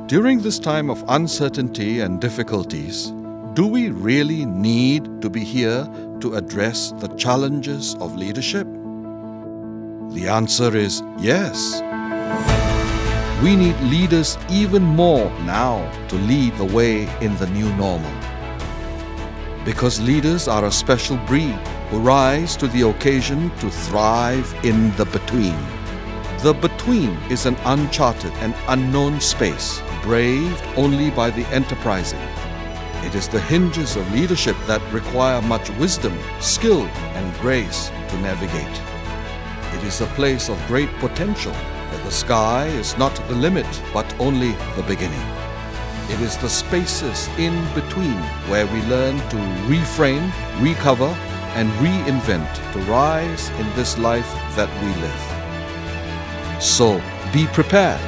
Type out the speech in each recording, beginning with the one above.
During this time of uncertainty and difficulties, do we really need to be here to address the challenges of leadership? The answer is yes. We need leaders even more now to lead the way in the new normal. Because leaders are a special breed who rise to the occasion to thrive in the between. The between is an uncharted and unknown space, braved only by the enterprising. It is the hinges of leadership that require much wisdom, skill, and grace to navigate. It is a place of great potential, where the sky is not the limit, but only the beginning. It is the spaces in between where we learn to reframe, recover, and reinvent to rise in this life that we live. So, be prepared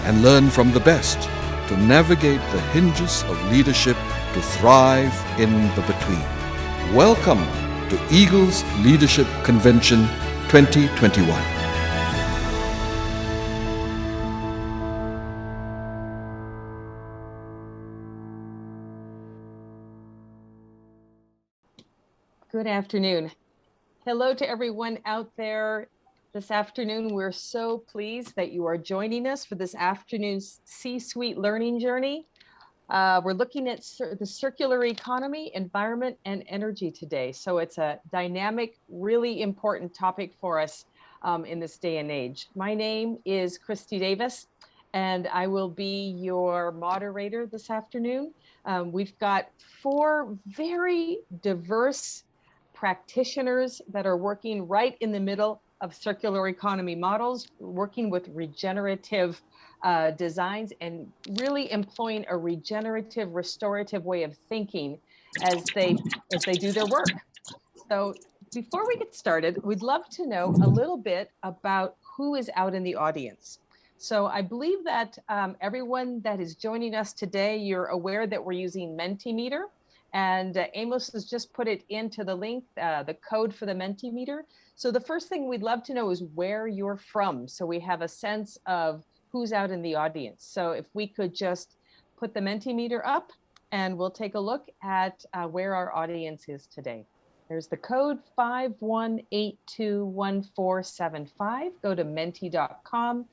and learn from the best to navigate the hinges of leadership to thrive in the between. Welcome to Eagles Leadership Convention 2021. Good afternoon. Hello to everyone out there. This afternoon, we're so pleased that you are joining us for this afternoon's C-Suite Learning Journey. We're looking at the circular economy, environment, and energy today. So it's a dynamic, really important topic for us in this day and age. My name is Christy Davis, and I will be your moderator this afternoon. We've got four very diverse practitioners that are working right in the middle of circular economy models, working with regenerative designs and really employing a regenerative, restorative way of thinking as they do their work. So before we get started, we'd love to know a little bit about who is out in the audience. So I believe that everyone that is joining us today, you're aware that we're using Mentimeter. And Amos has just put it into the link, the code for the Mentimeter. So the first thing we'd love to know is where you're from. So we have a sense of who's out in the audience. So if we could just put the Mentimeter up and we'll take a look at where our audience is today. There's the code 51821475. Go to menti.com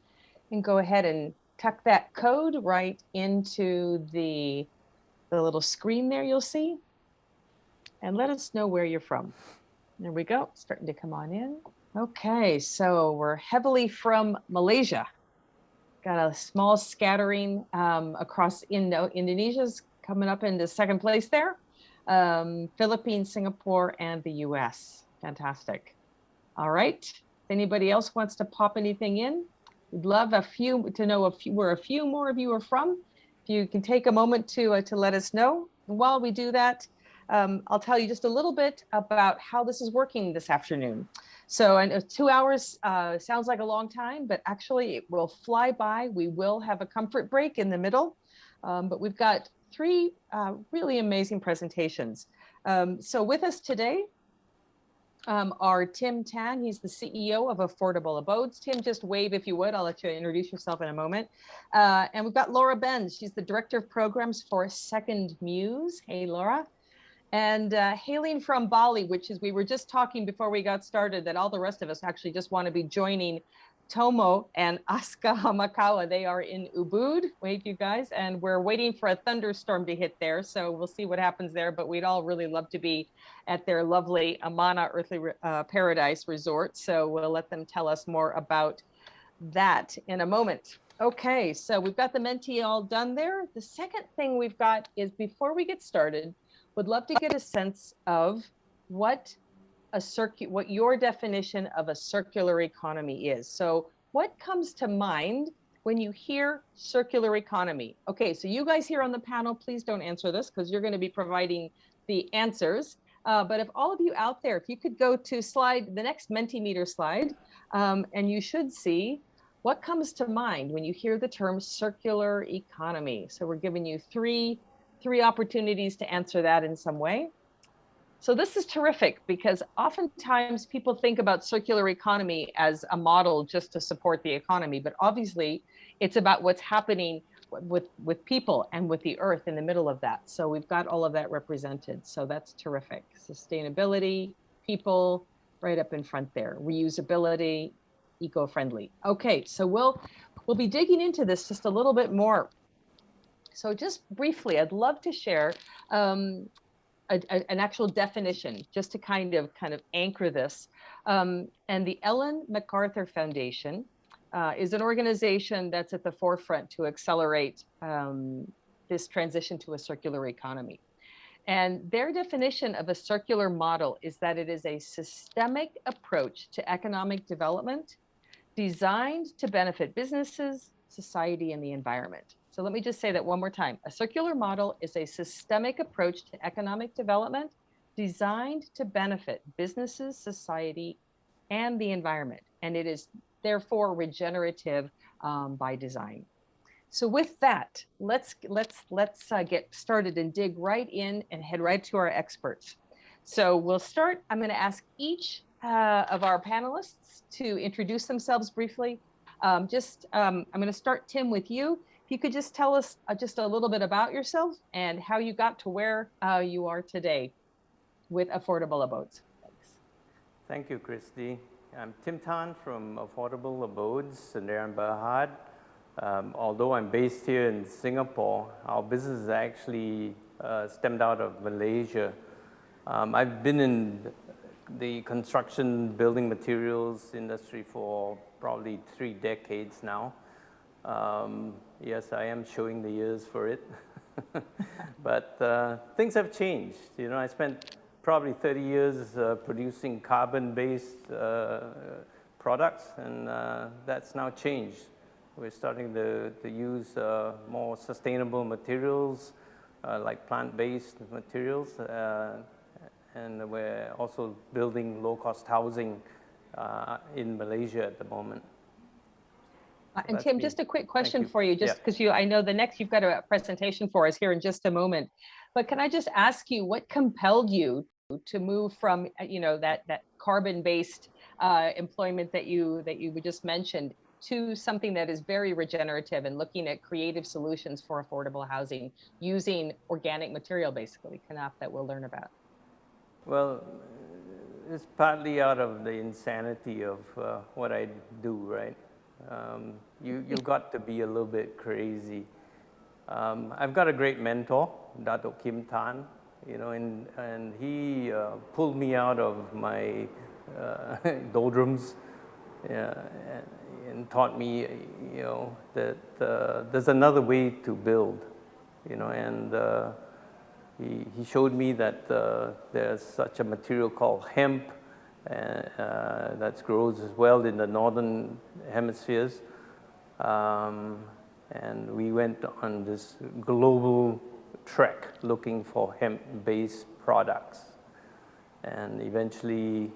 and go ahead and tuck that code right into the little screen there you'll see, and let us know where you're from. There we go, starting to come on in. Okay, so we're heavily from Malaysia. Got a small scattering across Indonesia's coming up into second place there. Philippines, Singapore, and the US. Fantastic. All right, if anybody else wants to pop anything in, we'd love to know where a few more of you are from. If you can take a moment to let us know. And while we do that, I'll tell you just a little bit about how this is working this afternoon. So I know 2 hours sounds like a long time, but actually it will fly by. We will have a comfort break in the middle, but we've got three really amazing presentations. So with us today are Tim Tan. He's the CEO of Affordable Abodes. Tim, just wave if you would. I'll let you introduce yourself in a moment. And we've got Laura Benz. She's the Director of Programs for Second Muse. Hey, Laura. And hailing from Bali, which is, we were just talking before we got started that all the rest of us actually just want to be joining Tomo and Aska Hamakawa. They are in Ubud. Wait, you guys. And we're waiting for a thunderstorm to hit there. So we'll see what happens there. But we'd all really love to be at their lovely Amana Earthly Paradise Resort. So we'll let them tell us more about that in a moment. Okay, so we've got the Menti all done there. The second thing we've got is, before we get started, would love to get a sense of what your definition of a circular economy is. So what comes to mind when you hear circular economy? Okay, so you guys here on the panel, please don't answer this because you're going to be providing the answers. But if all of you out there, if you could go to the next Mentimeter slide, and you should see what comes to mind when you hear the term circular economy. So we're giving you three opportunities to answer that in some way. So this is terrific because oftentimes people think about circular economy as a model just to support the economy, but obviously it's about what's happening with people and with the earth in the middle of that. So we've got all of that represented. So that's terrific. Sustainability, people, right up in front there. Reusability, eco-friendly. Okay, so we'll be digging into this just a little bit more. So just briefly, I'd love to share an actual definition just to kind of anchor this. And the Ellen MacArthur Foundation is an organization that's at the forefront to accelerate this transition to a circular economy. And their definition of a circular model is that it is a systemic approach to economic development designed to benefit businesses, society, and the environment. So let me just say that one more time. A circular model is a systemic approach to economic development designed to benefit businesses, society, and the environment. And it is therefore regenerative by design. So with that, let's get started and dig right in and head right to our experts. So we'll start. I'm going to ask each of our panelists to introduce themselves briefly. I'm going to start, Tim, with you. If you could just tell us just a little bit about yourself and how you got to where you are today with Affordable Abodes. Thanks. Thank you, Christy. I'm Tim Tan from Affordable Abodes, Sendirian Berhad. Although I'm based here in Singapore, our business is actually stemmed out of Malaysia. I've been in the construction building materials industry for probably 3 decades now. Yes, I am showing the years for it, but things have changed. You know, I spent probably 30 years producing carbon-based products, and that's now changed. We're starting to use more sustainable materials, like plant-based materials, and we're also building low-cost housing in Malaysia at the moment. And Tim, just a quick question for you, just because I know you've got a presentation for us here in just a moment, but can I just ask you what compelled you to move from, that carbon-based employment that you just mentioned to something that is very regenerative and looking at creative solutions for affordable housing using organic material, basically, kanaf, that we'll learn about? Well, it's partly out of the insanity of what I do, right? You've got to be a little bit crazy. I've got a great mentor, Dato Kim Tan, and he pulled me out of my doldrums and taught me, that there's another way to build, and he showed me that there's such a material called hemp that grows as well in the northern hemispheres. And we went on this global trek looking for hemp-based products, and eventually,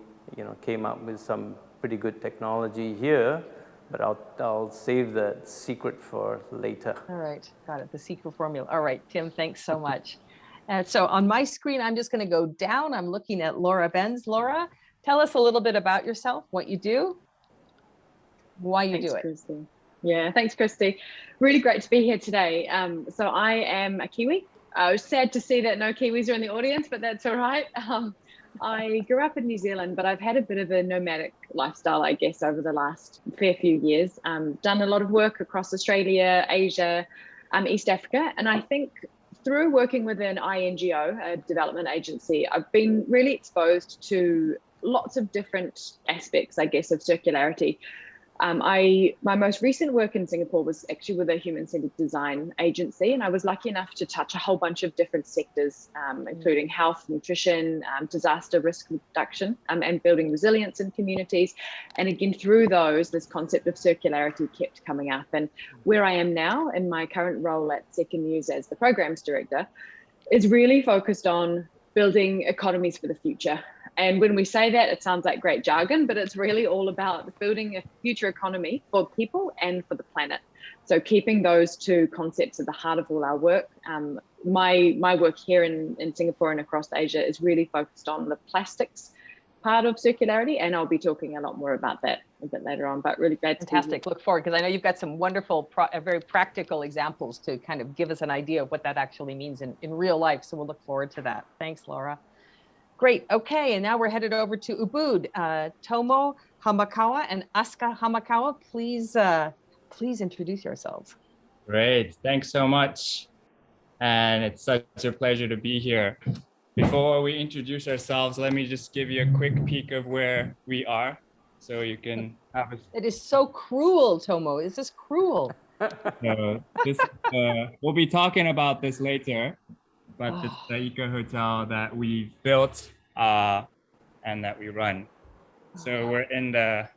came up with some pretty good technology here, but I'll save that secret for later. All right, got it, the secret formula. All right, Tim, thanks so much. So on my screen, I'm just going to go down. I'm looking at Laura Benz. Laura, tell us a little bit about yourself, what you do, why you do it. Christy. Yeah, thanks, Christy. Really great to be here today. So I am a Kiwi. I was sad to see that no Kiwis are in the audience, but that's all right. I grew up in New Zealand, but I've had a bit of a nomadic lifestyle, I guess, over the last fair few years. Done a lot of work across Australia, Asia, East Africa, and I think through working with an INGO, a development agency, I've been really exposed to lots of different aspects, I guess, of circularity. My most recent work in Singapore was actually with a human-centered design agency, and I was lucky enough to touch a whole bunch of different sectors, including health, nutrition, disaster risk reduction, and building resilience in communities. And again, through those, this concept of circularity kept coming up. And where I am now in my current role at Second News as the programs director is really focused on building economies for the future. And when we say that, it sounds like great jargon, but it's really all about building a future economy for people and for the planet. So keeping those two concepts at the heart of all our work. My work here in Singapore and across Asia is really focused on the plastics part of circularity, and I'll be talking a lot more about that a bit later on, but really glad to be here. Fantastic. Look forward, because I know you've got some wonderful, very practical examples to kind of give us an idea of what that actually means in real life. So we'll look forward to that. Thanks, Laura. Great. Okay, and now we're headed over to Ubud. Tomo Hamakawa and Asuka Hamakawa, please introduce yourselves. Great, thanks so much. And it's such a pleasure to be here. Before we introduce ourselves, let me just give you a quick peek of where we are so you can have a... It is so cruel, Tomo. Is this cruel? We'll be talking about this later, but it's the Eco Hotel that we built and that we run. So we're in the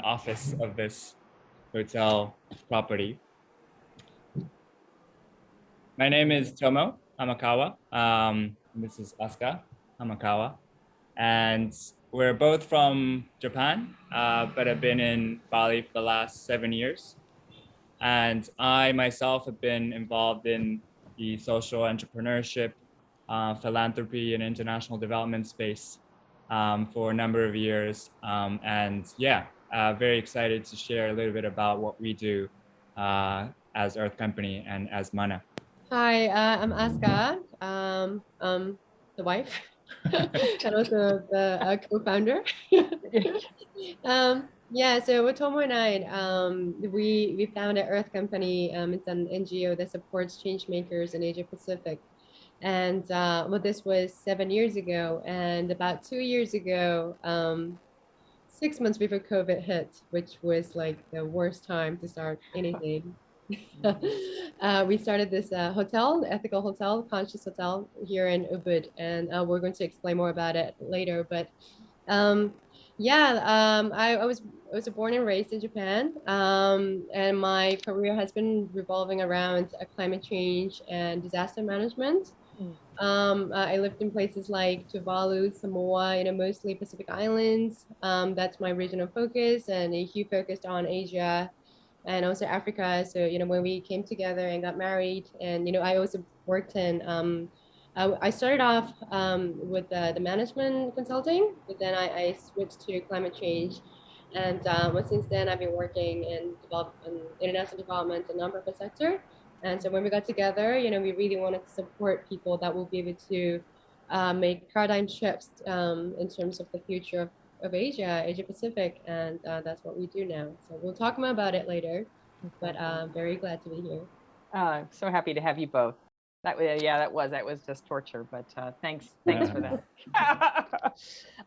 office of this hotel property. My name is Tomo Hamakawa. This is Asuka Hamakawa. And we're both from Japan, but have been in Bali for the last 7 years. And I myself have been involved in the social entrepreneurship, philanthropy, and international development space for a number of years. And yeah, very excited to share a little bit about what we do as Earth Company and as Mana. Hi, I'm Asuka, the wife, and also the co-founder. Yeah, so with Tomo and I, we founded Earth Company. It's an NGO that supports change makers in Asia Pacific. And well, this was 7 years ago. And about 2 years ago, 6 months before COVID hit, which was like the worst time to start anything. We started this hotel, ethical hotel, conscious hotel here in Ubud, and we're going to explain more about it later. But yeah, I was born and raised in Japan, and my career has been revolving around climate change and disaster management. I lived in places like Tuvalu, Samoa, mostly Pacific Islands. That's my regional focus, and a huge focus on Asia and also Africa. So, when we came together and got married, and, I also worked in, I started off with the management consulting, but then I switched to climate change. And since then, I've been working in international development and nonprofit sector. And so when we got together, we really wanted to support people that will be able to make paradigm shifts in terms of the future of Asia Pacific, and that's what we do now. So we'll talk more about it later, but I'm very glad to be here. I'm so happy to have you both. That was just torture, but thanks for that.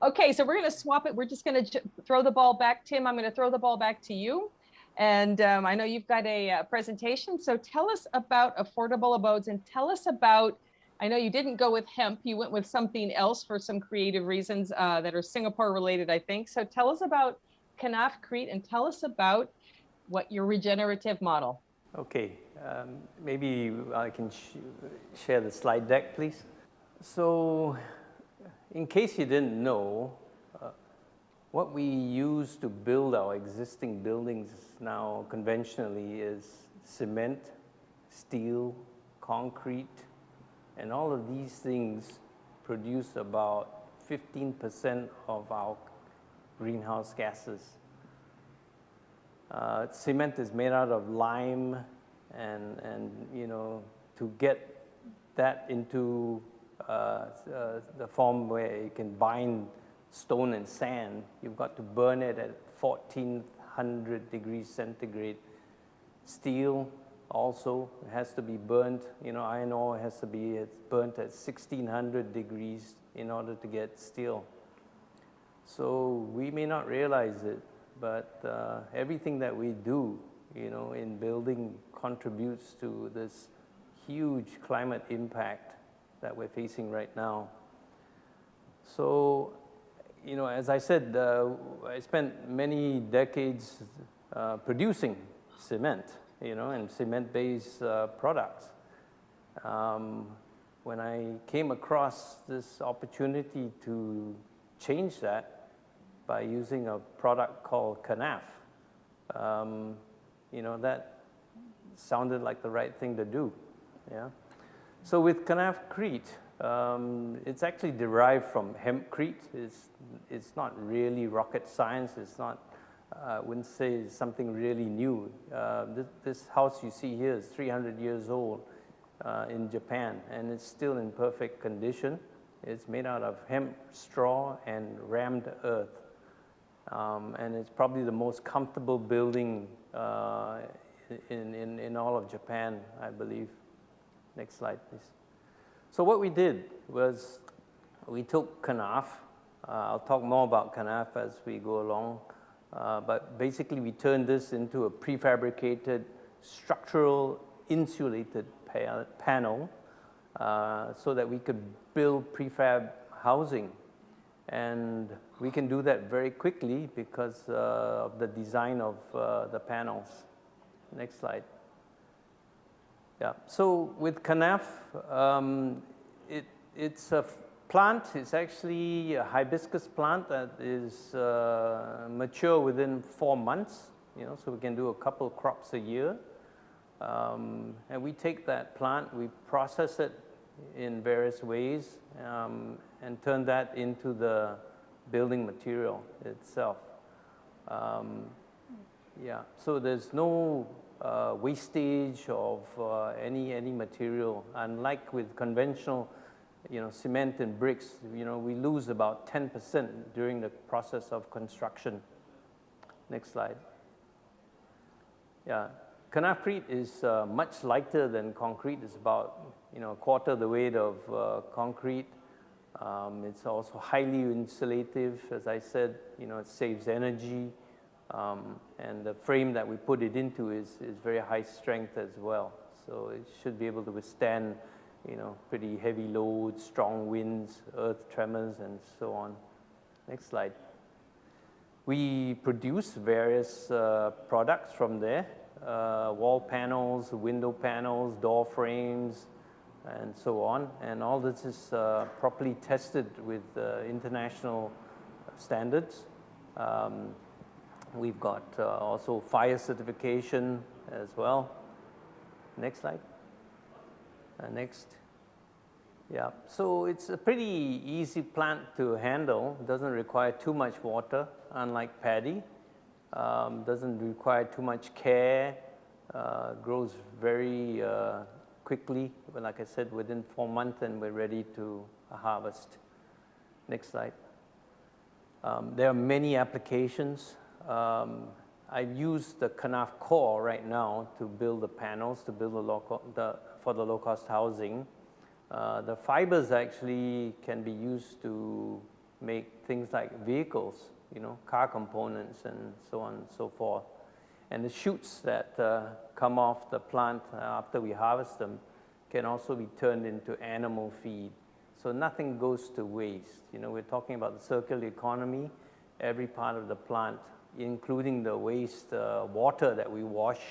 Okay, so we're going to swap it. We're just going to throw the ball back. Tim, I'm going to throw the ball back to you. And I know you've got a presentation, so tell us about affordable abodes and tell us about, I know you didn't go with hemp, you went with something else for some creative reasons that are Singapore related, I think. So tell us about Kanaf-Crete and tell us about what your regenerative model. Okay, maybe I can share the slide deck, please. So in case you didn't know, what we use to build our existing buildings now conventionally is cement, steel, concrete, and all of these things produce about 15% of our greenhouse gases. Cement is made out of lime, and to get that into the form where it can bind stone and sand, you've got to burn it at 1400 degrees centigrade. Steel also has to be burnt. Iron ore has to be burnt at 1600 degrees in order to get steel. So we may not realize it, but everything that we do, in building contributes to this huge climate impact that we're facing right now. So, as I said, I spent many decades producing cement, and cement-based products. When I came across this opportunity to change that by using a product called Kanaf, that sounded like the right thing to do. Yeah. So with Kanaf-Crete, It's actually derived from hempcrete. It's not really rocket science. It's not, I wouldn't say it's something really new. This house you see here is 300 years old in Japan, and it's still in perfect condition. It's made out of hemp straw and rammed earth. And it's probably the most comfortable building in all of Japan, I believe. Next slide, please. So what we did was we took kanaf. I'll talk more about kanaf as we go along. But basically, we turned this into a prefabricated structural insulated panel so that we could build prefab housing. And we can do that very quickly because of the design of the panels. Next slide. Yeah, so with kanaf, it's a plant. It's actually a hibiscus plant that is mature within 4 months, so we can do a couple crops a year. And we take that plant, we process it in various ways, and turn that into the building material itself. Yeah, so there's no wastage of any material. Unlike with conventional, cement and bricks, we lose about 10% during the process of construction. Next slide. Yeah, kanafite is much lighter than concrete. It's about a quarter the weight of concrete. It's also highly insulative. As I said, it saves energy. And the frame that we put it into is very high strength as well. So it should be able to withstand, pretty heavy loads, strong winds, earth tremors, and so on. Next slide. We produce various products from there, wall panels, window panels, door frames, and so on. And all this is properly tested with international standards. We've got also fire certification as well. Next slide. Next. Yeah, so it's a pretty easy plant to handle. It doesn't require too much water, unlike paddy. Doesn't require too much care. Grows very quickly. But like I said, within 4 months, and we're ready to harvest. Next slide. There are many applications. I use the kanaf core right now to build the panels, to build for the low-cost housing. The fibers actually can be used to make things like vehicles, car components and so on and so forth. And the shoots that come off the plant after we harvest them can also be turned into animal feed. So nothing goes to waste. We're talking about the circular economy. Every part of the plant, including the waste water that we wash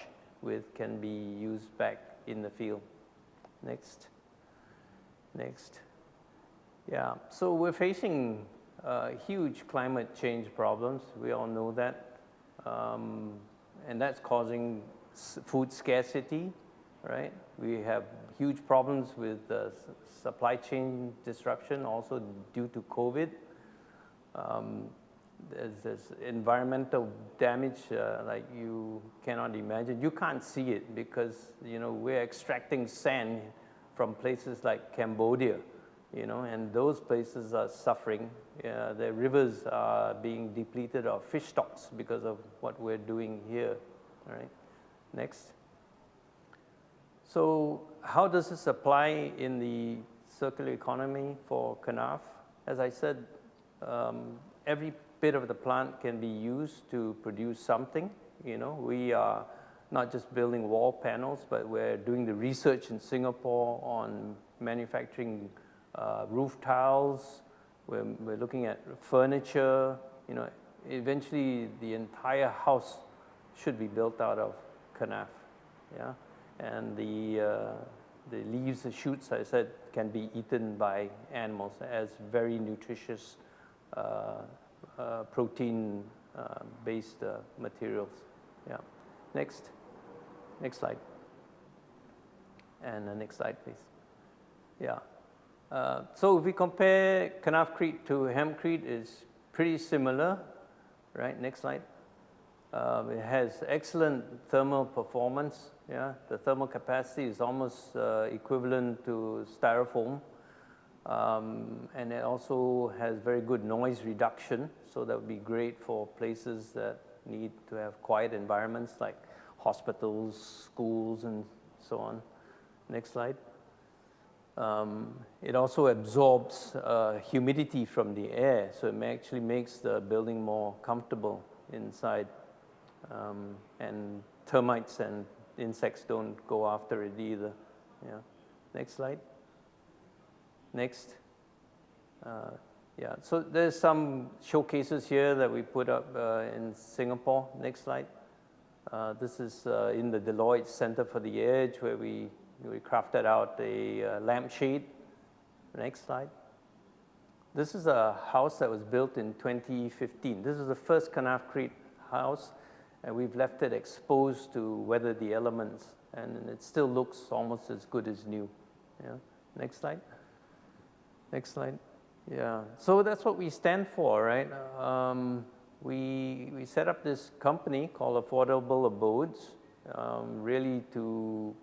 with, can be used back in the field. Next. Next. Yeah, so we're facing huge climate change problems. We all know that. And that's causing food scarcity, right? We have huge problems with supply chain disruption, also due to COVID. There's environmental damage like you cannot imagine. You can't see it because, we're extracting sand from places like Cambodia, and those places are suffering. Their rivers are being depleted of fish stocks because of what we're doing here, all right? Next. So how does this apply in the circular economy for kanaf? As I said, every bit of the plant can be used to produce something. We are not just building wall panels, but we're doing the research in Singapore on manufacturing roof tiles. We're looking at furniture. Eventually the entire house should be built out of kanaf. Yeah, and the leaves, the shoots, I said, can be eaten by animals as very nutritious protein-based materials. Yeah. Next slide. And the next slide, please. Yeah. So if we compare Kanafcrete to Hempcrete, it's pretty similar, right? Next slide. It has excellent thermal performance. Yeah, the thermal capacity is almost equivalent to styrofoam, and it also has very good noise reduction. So that would be great for places that need to have quiet environments like hospitals, schools, and so on. Next slide. It also absorbs humidity from the air, so it actually makes the building more comfortable inside. And termites and insects don't go after it either. Yeah. Next slide. Next. Yeah, so there's some showcases here that we put up in Singapore. Next slide. This is in the Deloitte Center for the Edge, where we crafted out a lampshade. Next slide. This is a house that was built in 2015. This is the first Kanafcrete house, and we've left it exposed to weather the elements, and it still looks almost as good as new. Yeah. Next slide. Next slide. Yeah. So that's what we stand for, right? We set up this company called Affordable Abodes, really to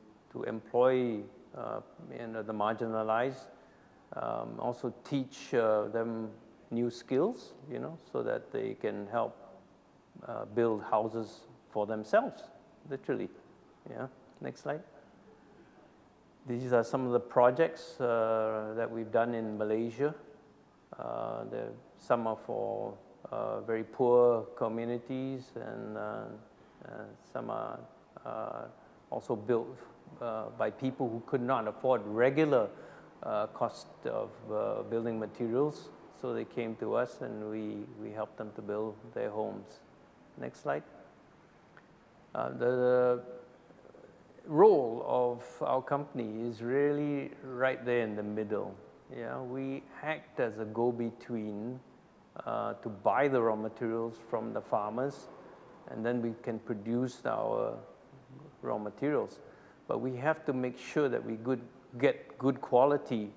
employ the marginalized, also teach them new skills, so that they can help build houses for themselves, literally. Yeah. Next slide. These are some of the projects that we've done in Malaysia. Some are for very poor communities, and some are also built by people who could not afford regular cost of building materials. So they came to us, and we helped them to build their homes. Next slide. The role of our company is really right there in the middle. Yeah, we act as a go-between to buy the raw materials from the farmers, and then we can produce our raw materials. But we have to make sure that we get good quality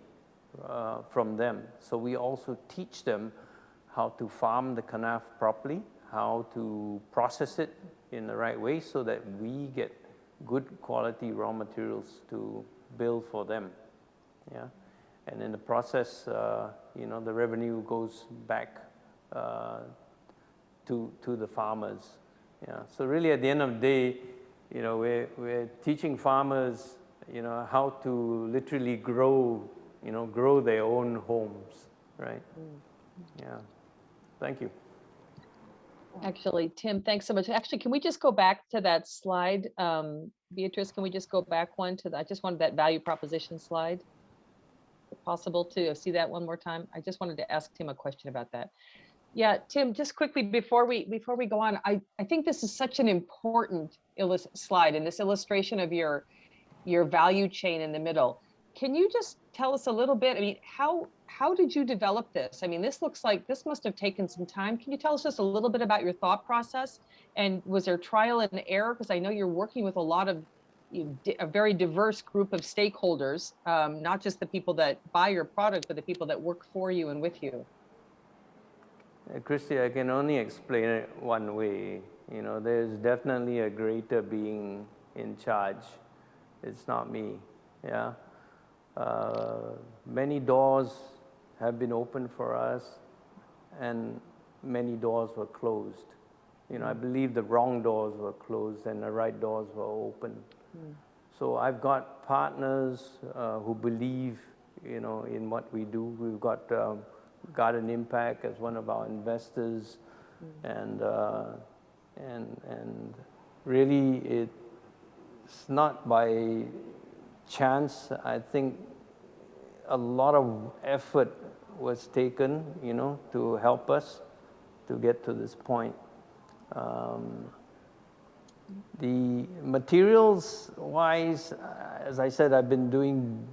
from them. So we also teach them how to farm the kanaf properly, how to process it in the right way, so that we get good quality raw materials to build for them. Yeah. And in the process, the revenue goes back to the farmers. Yeah. So really, at the end of the day, we're teaching farmers, how to literally grow their own homes, right? Yeah. Thank you. Actually, Tim, thanks so much. Actually, can we just go back to that slide? Beatrice, can we just go back one to I just wanted that value proposition slide. Possible to see that one more time? I just wanted to ask Tim a question about that. Yeah, Tim, just quickly before we go on, I think this is such an important slide, and this illustration of your value chain in the middle. Can you just tell us a little bit? I mean, how did you develop this? I mean, this looks like this must have taken some time. Can you tell us just a little bit about your thought process? And was there trial and error? Because I know you're working with a lot of a very diverse group of stakeholders, not just the people that buy your product, but the people that work for you and with you. Christy, I can only explain it one way. There's definitely a greater being in charge. It's not me. Yeah. Many doors have been opened for us, and many doors were closed. I believe the wrong doors were closed and the right doors were open. So I've got partners who believe, in what we do. We've got Garden Impact as one of our investors, and really it's not by chance. I think a lot of effort was taken, to help us to get to this point. The materials wise, as I said, I've been doing,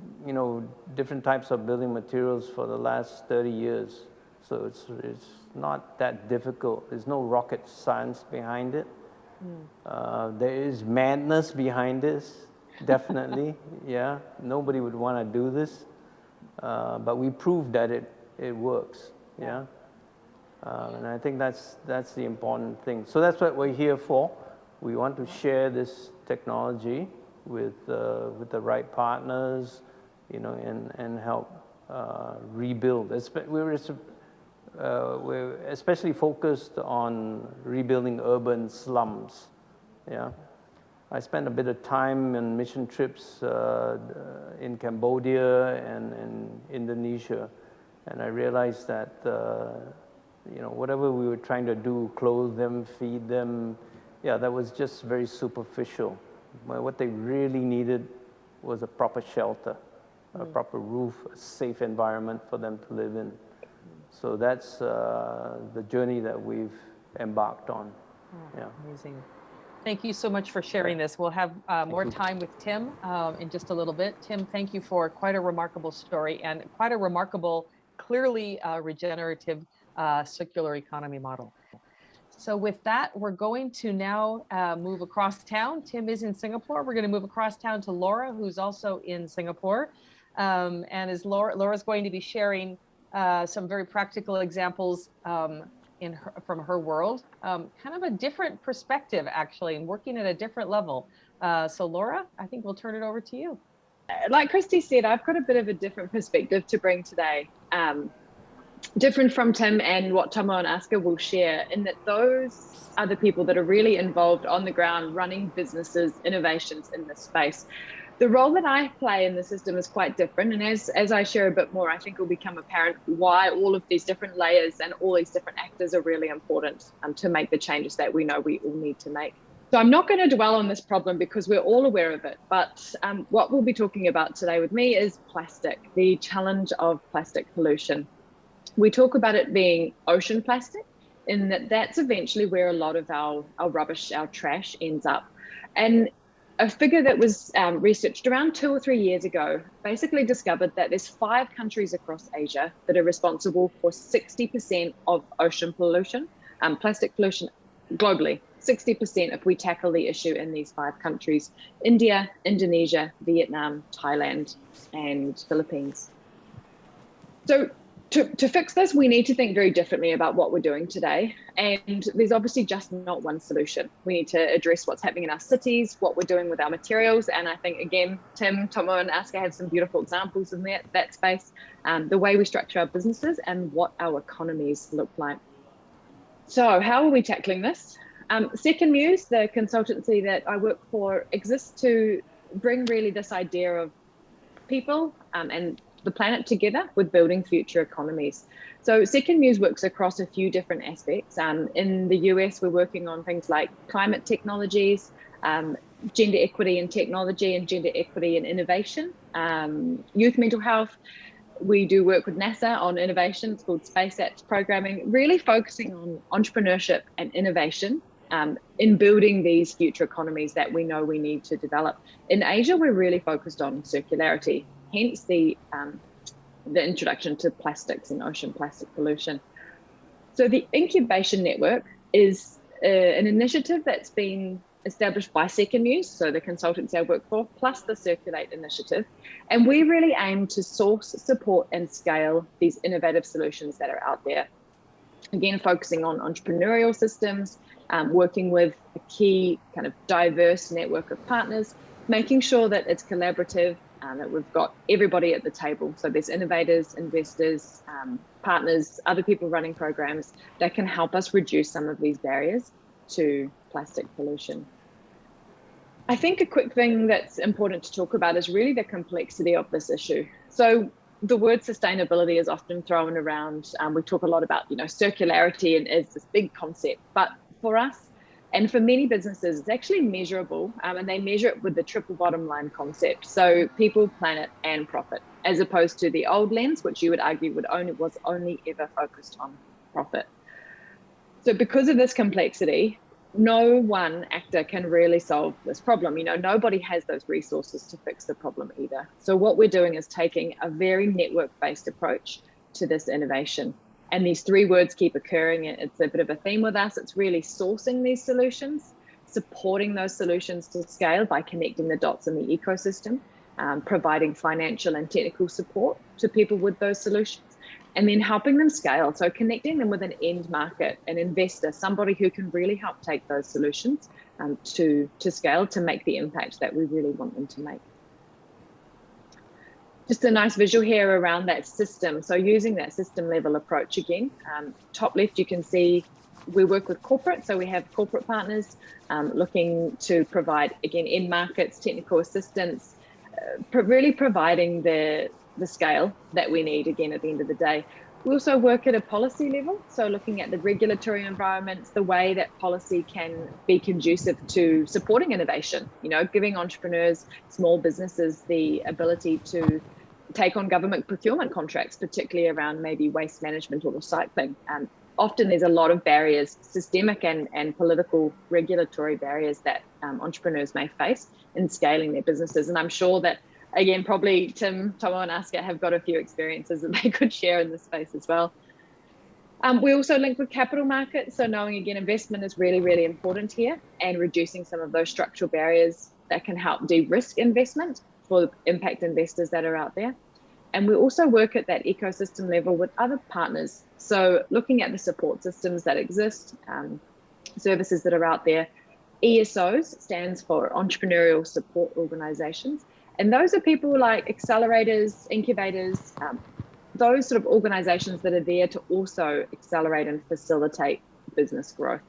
different types of building materials for the last 30 years. So it's not that difficult. There's no rocket science behind it. There is madness behind this, definitely. Yeah, nobody would want to do this. but we proved that it works. Yeah. And I think that's the important thing. So that's what we're here for. We want to share this technology with the right partners, you know, and help rebuild. We're especially focused on rebuilding urban slums. Yeah, I spent a bit of time on mission trips in Cambodia and in Indonesia, and I realized that you know, whatever we were trying to do, clothe them, feed them, yeah, that was just very superficial. What they really needed was a proper shelter, a proper roof, a safe environment for them to live in. So that's the journey that we've embarked on. Yeah. Amazing. Thank you so much for sharing this. We'll have more time with Tim in just a little bit. Tim, thank you for quite a remarkable story and quite a remarkable, clearly regenerative circular economy model. So with that, we're going to now move across town. Tim is in Singapore. We're going to move across town to Laura, who's also in Singapore. And as Laura's going to be sharing some very practical examples from her world, kind of a different perspective, actually, and working at a different level. So Laura, I think we'll turn it over to you. Like Christy said, I've got a bit of a different perspective to bring today. Different from Tim and what Tomo and Aska will share, in that those are the people that are really involved on the ground running businesses, innovations in this space. The role that I play in the system is quite different, and as I share a bit more, I think it will become apparent why all of these different layers and all these different actors are really important to make the changes that we know we all need to make. So I'm not going to dwell on this problem because we're all aware of it, but what we'll be talking about today with me is plastic, the challenge of plastic pollution. We talk about it being ocean plastic, in that that's eventually where a lot of our rubbish, our trash ends up. And a figure that was researched around 2 or 3 years ago basically discovered that there's 5 countries across Asia that are responsible for 60% of ocean pollution, plastic pollution globally. 60% if we tackle the issue in these 5 countries: India, Indonesia, Vietnam, Thailand, and Philippines. So to fix this, we need to think very differently about what we're doing today. And there's obviously just not one solution. We need to address what's happening in our cities, what we're doing with our materials. And I think, again, Tim, Tomo, and Aska have some beautiful examples in that space, the way we structure our businesses and what our economies look like. So how are we tackling this? Second Muse, the consultancy that I work for, exists to bring really this idea of people and the planet together with building future economies. So Second Muse works across a few different aspects. In the US, we're working on things like climate technologies, gender equity in technology and gender equity in innovation, youth mental health. We do work with NASA on innovation. It's called Space Apps Programming, really focusing on entrepreneurship and innovation in building these future economies that we know we need to develop. In Asia, we're really focused on circularity, hence the introduction to plastics and ocean plastic pollution. So the Incubation Network is an initiative that's been established by Second Muse, so the consultancy I work for, plus the Circulate initiative. And we really aim to source, support, and scale these innovative solutions that are out there. Again, focusing on entrepreneurial systems, working with a key kind of diverse network of partners, making sure that it's collaborative, that we've got everybody at the table. So there's innovators, investors, partners, other people running programs that can help us reduce some of these barriers to plastic pollution. I think a quick thing that's important to talk about is really the complexity of this issue. So the word sustainability is often thrown around. We talk a lot about, circularity and is this big concept, but for us and for many businesses, it's actually measurable, and they measure it with the triple bottom line concept. So people, planet, and profit, as opposed to the old lens, which you would argue was only ever focused on profit. So because of this complexity, no one actor can really solve this problem. Nobody has those resources to fix the problem either. So what we're doing is taking a very network-based approach to this innovation. And these 3 words keep occurring. It's a bit of a theme with us. It's really sourcing these solutions, supporting those solutions to scale by connecting the dots in the ecosystem, providing financial and technical support to people with those solutions, and then helping them scale. So connecting them with an end market, an investor, somebody who can really help take those solutions to scale, to make the impact that we really want them to make. Just a nice visual here around that system. So using that system level approach again, top left, you can see we work with corporate. So we have corporate partners looking to provide, again, in markets, technical assistance, really providing the scale that we need, again, at the end of the day. We also work at a policy level. So looking at the regulatory environments, the way that policy can be conducive to supporting innovation, giving entrepreneurs, small businesses, the ability to take on government procurement contracts, particularly around maybe waste management or recycling. Often there's a lot of barriers, systemic and political regulatory barriers that entrepreneurs may face in scaling their businesses. And I'm sure that, again, probably Tim, Tomo and Aska have got a few experiences that they could share in this space as well. We also link with capital markets. So knowing, again, investment is really, really important here, and reducing some of those structural barriers that can help de-risk investment for impact investors that are out there. And we also work at that ecosystem level with other partners. So looking at the support systems that exist, services that are out there. ESOs stands for Entrepreneurial Support Organizations. And those are people like accelerators, incubators, those sort of organizations that are there to also accelerate and facilitate business growth.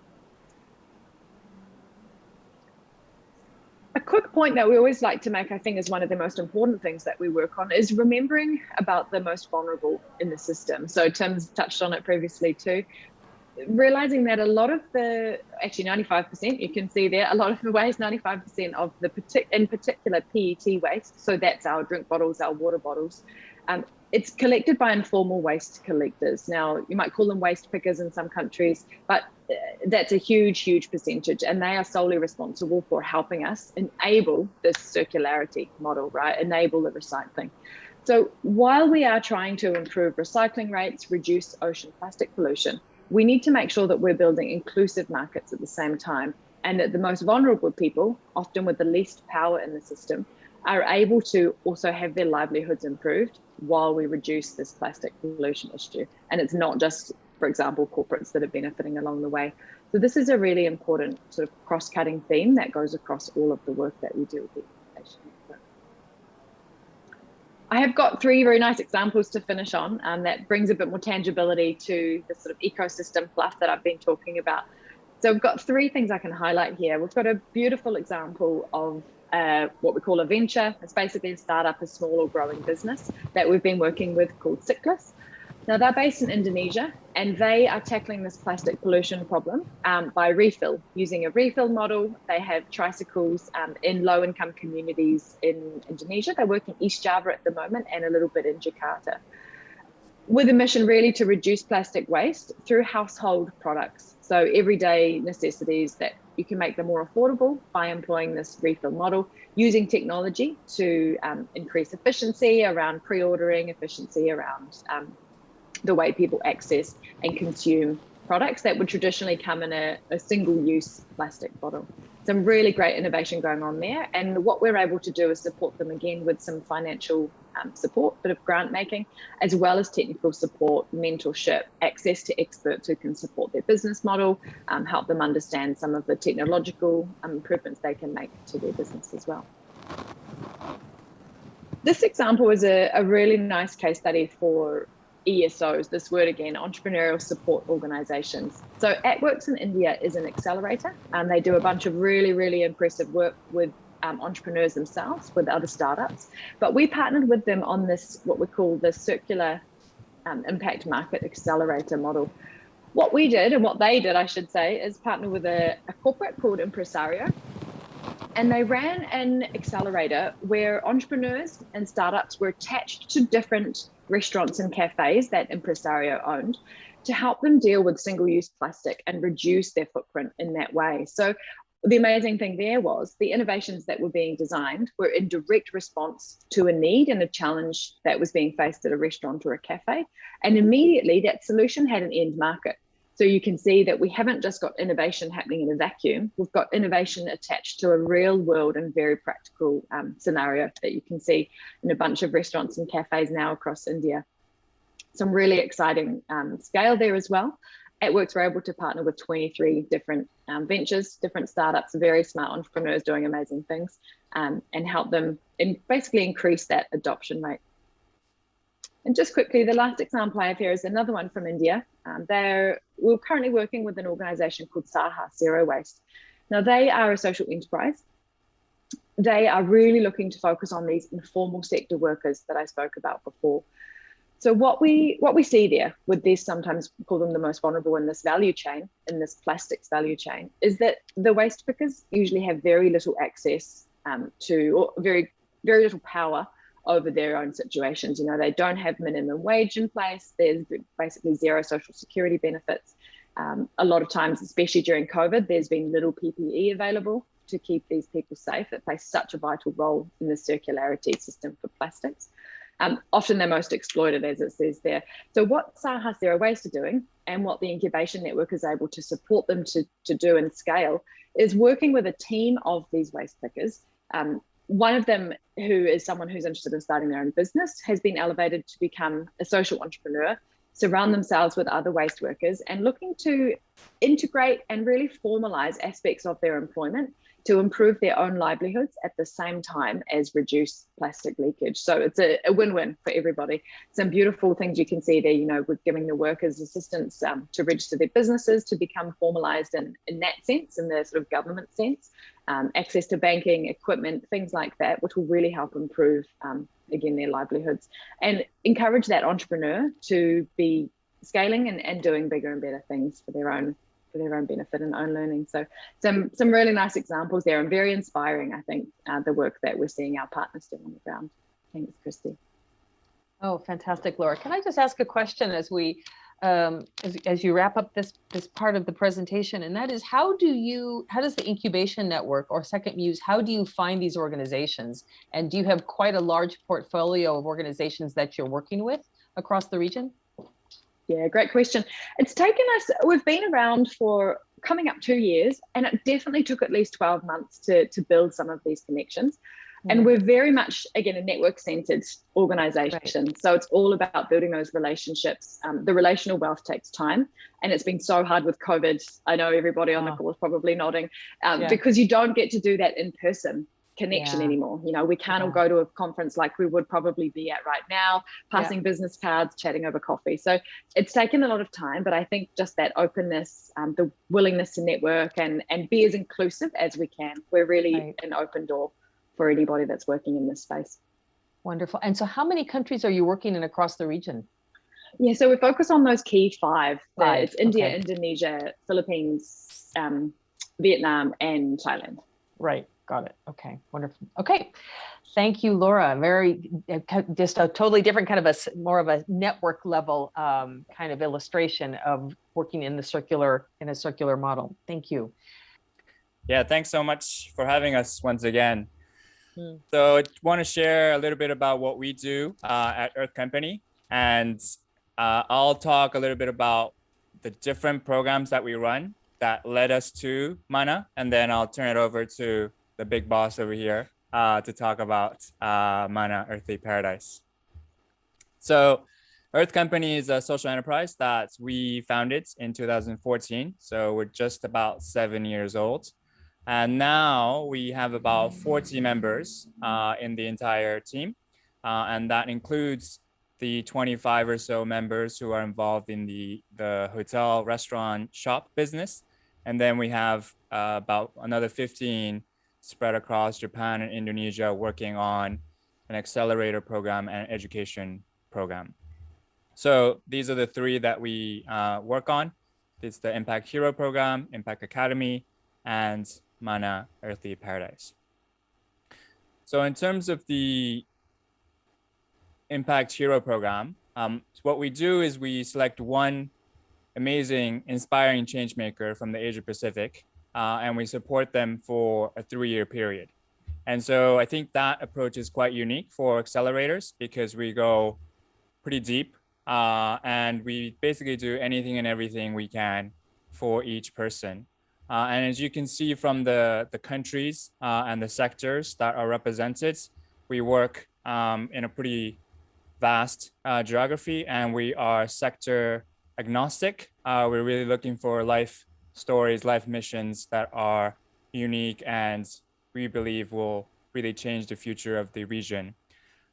A quick point that we always like to make, I think, is one of the most important things that we work on, is remembering about the most vulnerable in the system. So Tim's touched on it previously too. Realizing that a lot of the, actually 95%, you can see there, a lot of the waste, 95% of the in particular PET waste, so that's our drink bottles, our water bottles, it's collected by informal waste collectors. Now, you might call them waste pickers in some countries, but that's a huge, huge percentage, and they are solely responsible for helping us enable this circularity model, right? Enable the recycling. So while we are trying to improve recycling rates, reduce ocean plastic pollution, we need to make sure that we're building inclusive markets at the same time, and that the most vulnerable people, often with the least power in the system, are able to also have their livelihoods improved while we reduce this plastic pollution issue. And it's not just, for example, corporates that are benefiting along the way. So this is a really important sort of cross-cutting theme that goes across all of the work that we do with the Innovation Network. I have got three very nice examples to finish on, that brings a bit more tangibility to the sort of ecosystem fluff that I've been talking about. So we've got three things I can highlight here. We've got a beautiful example of what we call a venture. It's basically a startup, a small or growing business that we've been working with called Cyclus. Now they're based in Indonesia, and they are tackling this plastic pollution problem by refill, using a refill model. They have tricycles in low-income communities in Indonesia. They work in East Java at the moment and a little bit in Jakarta, with a mission really to reduce plastic waste through household products. So everyday necessities that you can make them more affordable by employing this refill model, using technology to increase efficiency around pre-ordering, efficiency around the way people access and consume products that would traditionally come in a single-use plastic bottle. Some really great innovation going on there. And what we're able to do is support them again with some financial support, bit of grant making, as well as technical support, mentorship, access to experts who can support their business model, help them understand some of the technological improvements they can make to their business as well. This example is a really nice case study for ESOs, this word again, entrepreneurial support organizations. So AtWorks in India is an accelerator, and they do a bunch of really, really impressive work with entrepreneurs themselves, with other startups. But we partnered with them on this, what we call the circular impact market accelerator model. What we did, and what they did, I should say, is partner with a corporate called Impresario. And they ran an accelerator where entrepreneurs and startups were attached to different restaurants and cafes that Impresario owned to help them deal with single-use plastic and reduce their footprint in that way. So the amazing thing there was the innovations that were being designed were in direct response to a need and a challenge that was being faced at a restaurant or a cafe. And immediately that solution had an end market. So you can see that we haven't just got innovation happening in a vacuum. We've got innovation attached to a real world and very practical scenario that you can see in a bunch of restaurants and cafes now across India. Some really exciting scale there as well. At Works, we're able to partner with 23 different ventures, different startups, very smart entrepreneurs doing amazing things, and help them basically increase that adoption rate. And just quickly, the last example I have here is another one from India. We're currently working with an organization called Saha Zero Waste. Now, they are a social enterprise. They are really looking to focus on these informal sector workers that I spoke about before. So what we see there with this, sometimes call them the most vulnerable in this value chain, in this plastics value chain, is that the waste pickers usually have very little access to, or very little power over their own situations. You know, they don't have minimum wage in place. There's basically zero social security benefits. A lot of times, especially during COVID, there's been little PPE available to keep these people safe. It plays such a vital role in the circularity system for plastics. Often they're most exploited, as it says there. So what Saha Zero Waste are doing, and what the incubation network is able to support them to do and scale, is working with a team of these waste pickers. One of them, who is someone who's interested in starting their own business, has been elevated to become a social entrepreneur, surround themselves with other waste workers, and looking to integrate and really formalize aspects of their employment to improve their own livelihoods at the same time as reduce plastic leakage. So it's a win-win for everybody. Some beautiful things you can see there, you know, with giving the workers assistance to register their businesses, to become formalized in that sense, in the sort of government sense, access to banking, equipment, things like that, which will really help improve, again, their livelihoods, and encourage that entrepreneur to be scaling and doing bigger and better things for their own benefit and own learning. So some really nice examples there, and very inspiring, I think, the work that we're seeing our partners do on the ground. Thanks, Christy. Oh, fantastic, Laura. Can I just ask a question as we as you wrap up this part of the presentation, and that is, how does the incubation network or Second Muse, how do you find these organizations? And do you have quite a large portfolio of organizations that you're working with across the region? Yeah, great question. It's taken us, we've been around for coming up 2 years, and it definitely took at least 12 months to build some of these connections. And we're very much, again, a network-centered organization. Right. So it's all about building those relationships. The relational wealth takes time, and it's been so hard with COVID. I know everybody on the call is probably nodding, because you don't get to do that in-person connection anymore. You know, we can't all go to a conference like we would probably be at right now, passing business cards, chatting over coffee. So it's taken a lot of time, but I think just that openness, the willingness to network and be as inclusive as we can. We're really an open door for anybody that's working in this space. Wonderful. And so how many countries are you working in across the region? Yeah, so we focus on those key five. It's India, Indonesia, Philippines, Vietnam, and Thailand. Right. Got it. Okay. Wonderful. Okay. Thank you, Laura. Just a totally different kind of more of a network level kind of illustration of working in a circular model. Thank you. Yeah, thanks so much for having us once again. So I want to share a little bit about what we do at Earth Company, and I'll talk a little bit about the different programs that we run that led us to Mana, and then I'll turn it over to the big boss over here to talk about Mana Earthly Paradise. So Earth Company is a social enterprise that we founded in 2014. So we're just about 7 years old. And now we have about 40 members in the entire team. And that includes the 25 or so members who are involved in the hotel, restaurant, shop business. And then we have about another 15 spread across Japan and Indonesia working on an accelerator program and education program. So these are the three that we work on. It's the Impact Hero program, Impact Academy, and Mana Earthly Paradise. So in terms of the Impact Hero program, what we do is we select one amazing, inspiring change maker from the Asia Pacific, and we support them for a 3-year period. And so I think that approach is quite unique for accelerators because we go pretty deep and we basically do anything and everything we can for each person. And as you can see from the countries and the sectors that are represented, we work in a pretty vast geography, and we are sector agnostic. We're really looking for life stories, life missions that are unique and we believe will really change the future of the region.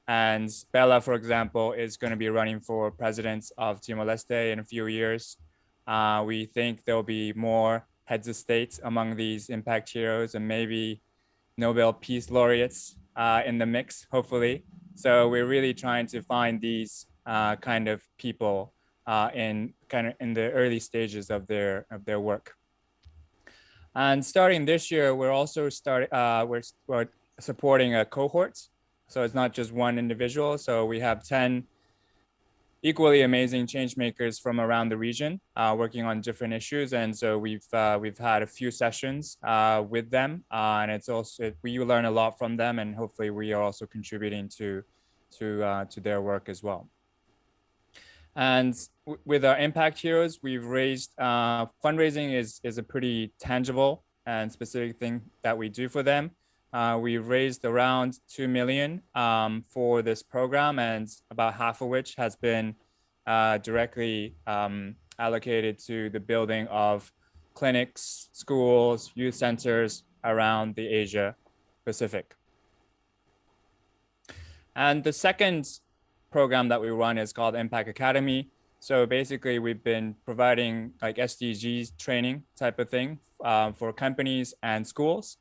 And Bella, for example, is going to be running for president of Timor-Leste in a few years. We think there'll be more heads of state among these impact heroes and maybe Nobel Peace Laureates in the mix, hopefully. So we're really trying to find these kind of people in the early stages of their work. And starting this year, we're also we're supporting a cohort. So it's not just one individual. So we have 10 equally amazing change makers from around the region working on different issues. And so we've had a few sessions with them, and it's also, we learn a lot from them, and hopefully we are also contributing to their work as well. And with our impact heroes, we've raised fundraising is a pretty tangible and specific thing that we do for them. We've raised around 2 million for this program, and about half of which has been directly allocated to the building of clinics, schools, youth centers around the Asia Pacific. And the second program that we run is called Impact Academy. So basically we've been providing like SDGs training type of thing for companies and schools.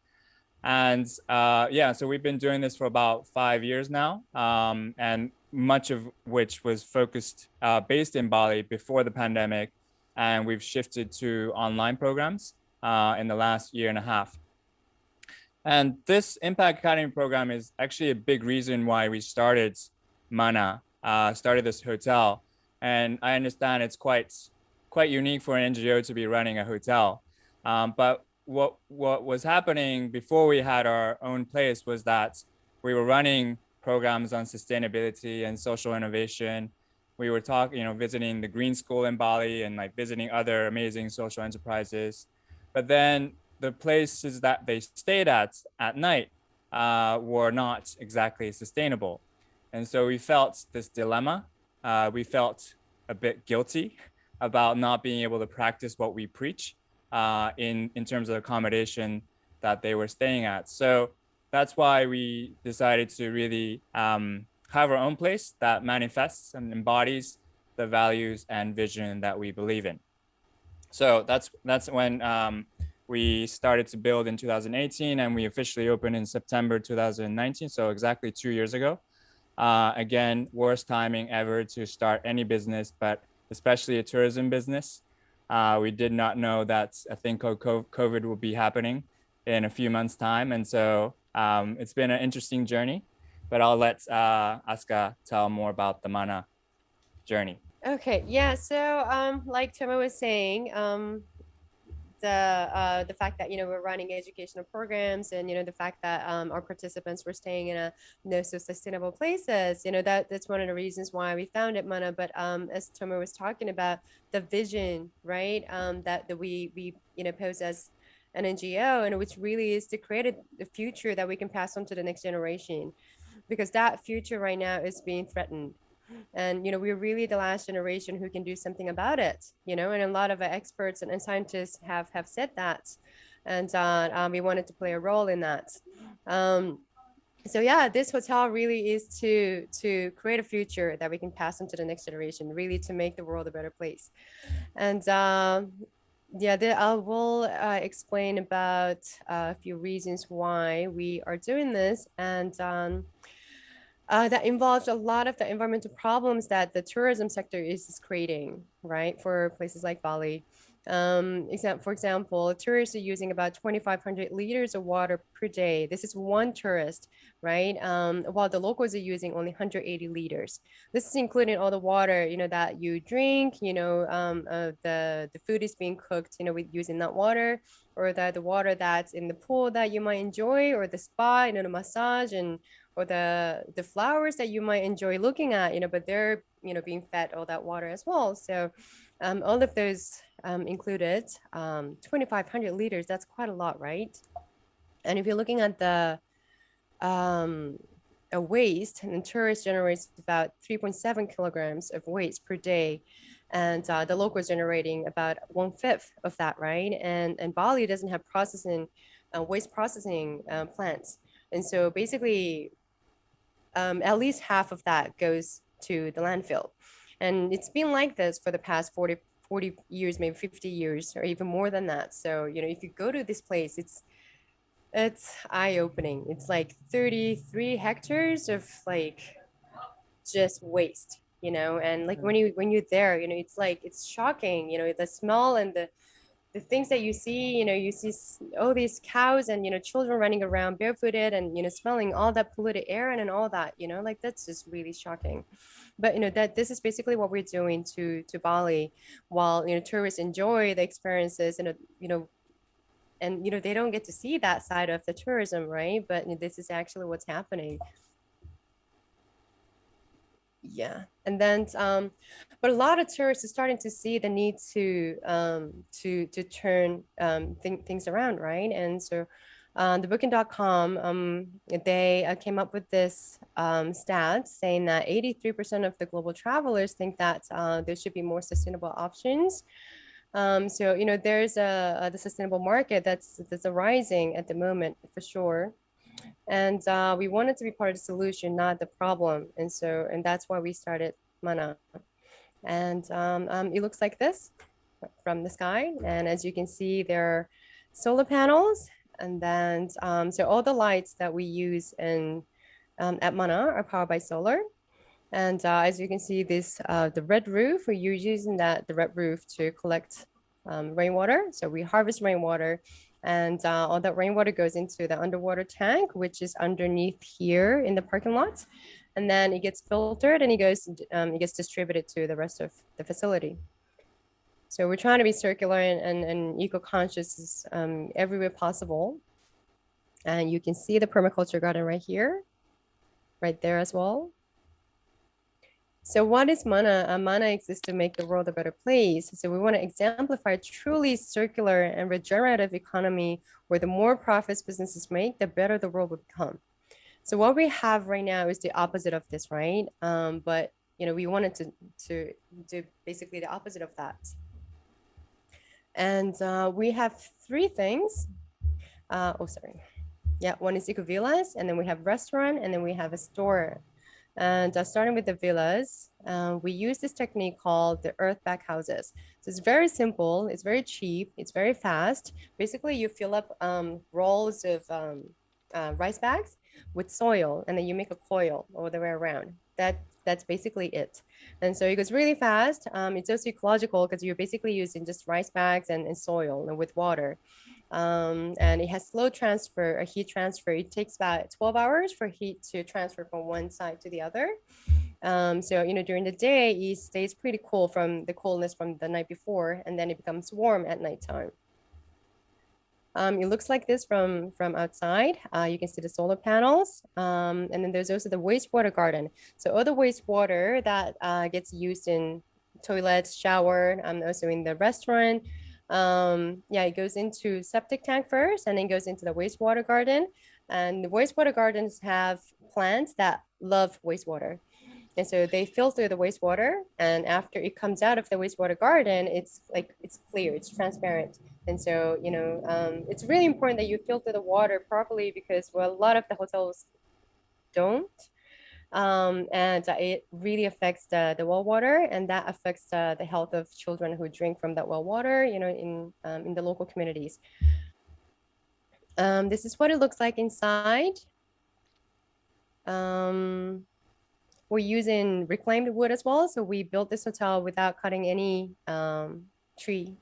And yeah, so we've been doing this for about 5 years now, and much of which was focused based in Bali before the pandemic. And we've shifted to online programs in the last year and a half. And this Impact Academy program is actually a big reason why we started Mana, started this hotel. And I understand it's quite unique for an NGO to be running a hotel. But what was happening before we had our own place was that we were running programs on sustainability and social innovation. We were visiting the Green School in Bali and like visiting other amazing social enterprises. But then the places that they stayed at night were not exactly sustainable. And so we felt this dilemma. We felt a bit guilty about not being able to practice what we preach in terms of accommodation that they were staying at. So that's why we decided to really have our own place that manifests and embodies the values and vision that we believe in. So that's when we started to build in 2018, and we officially opened in September 2019, so exactly 2 years ago. Again, worst timing ever to start any business, but especially a tourism business. We did not know that a thing called COVID will be happening in a few months' time. And so it's been an interesting journey, but I'll let Aska tell more about the Mana journey. Okay, yeah, so like Toma was saying, the fact that we're running educational programs, and the fact that our participants were staying in no so sustainable places, that's one of the reasons why we founded Mana. But as Toma was talking about, the vision, right, that we pose as an NGO, and which really is to create a future that we can pass on to the next generation, because that future right now is being threatened. And we're really the last generation who can do something about it, and a lot of experts and scientists have said that, and we wanted to play a role in that. So yeah, this hotel really is to create a future that we can pass on to the next generation, really to make the world a better place. And yeah, I will explain about a few reasons why we are doing this, and that involves a lot of the environmental problems that the tourism sector is creating, right, for places like Bali. For example, tourists are using about 2,500 liters of water per day. This is one tourist, right? While the locals are using only 180 liters. This is including all the water, that you drink, the food is being cooked, with using that water, or the water that's in the pool that you might enjoy, or the spa, the massage, and or the flowers that you might enjoy looking at, but they're, being fed all that water as well. So all of those included 2,500 liters. That's quite a lot, right? And if you're looking at the a waste, and tourist generates about 3.7 kilograms of waste per day, and the locals generating about 1/5 of that, right? And Bali doesn't have waste processing plants, and so basically at least half of that goes to the landfill. And it's been like this for the past 40 years, maybe 50 years, or even more than that. So, if you go to this place, it's eye-opening. It's like 33 hectares of like just waste, and like when you're there, it's shocking, the smell and the things that you see, you see all these cows and, children running around barefooted and, smelling all that polluted air and all that, like that's just really shocking. But, that this is basically what we're doing to Bali while, tourists enjoy the experiences and, they don't get to see that side of the tourism, right? But this is actually what's happening. Yeah. And then but a lot of tourists are starting to see the need to turn things around, right? And so the booking.com they came up with this stats saying that 83% of the global travelers think that there should be more sustainable options. So there's the sustainable market that's arising at the moment for sure. And we wanted to be part of the solution, not the problem. And that's why we started Mana. And it looks like this from the sky. And as you can see, there are solar panels. And then, so all the lights that we use at Mana are powered by solar. And as you can see, the red roof, we're using the red roof to collect rainwater. So we harvest rainwater, and all that rainwater goes into the underwater tank, which is underneath here in the parking lot. And then it gets filtered and it gets distributed to the rest of the facility. So we're trying to be circular and eco-conscious everywhere possible. And you can see the permaculture garden right here, right there as well. So what is Mana? Mana exists to make the world a better place. So we want to exemplify a truly circular and regenerative economy where the more profits businesses make, the better the world will become. So what we have right now is the opposite of this, right? But we wanted to do basically the opposite of that. And we have three things. One is eco villas, and then we have restaurant, and then we have a store. And starting with the villas, we use this technique called the earth bag houses. So it's very simple, it's very cheap, it's very fast. Basically, you fill up rolls of rice bags with soil, and then you make a coil all the way around. That's basically it. And so it goes really fast. It's also ecological because you're basically using just rice bags and soil and with water. And it has slow transfer, a heat transfer. It takes about 12 hours for heat to transfer from one side to the other. So, during the day, it stays pretty cool from the coolness from the night before, and then it becomes warm at nighttime. It looks like this from outside. You can see the solar panels. And then there's also the wastewater garden. So all the wastewater that gets used in toilets, shower, also in the restaurant, it goes into septic tank first, and then goes into the wastewater garden. And the wastewater gardens have plants that love wastewater. And so they filter the wastewater, and after it comes out of the wastewater garden, it's clear, it's transparent. And so, it's really important that you filter the water properly because, well, a lot of the hotels don't. And it really affects the well water, and that affects the health of children who drink from that well water, in the local communities. This is what it looks like inside. We're using reclaimed wood as well. So we built this hotel without cutting any tree.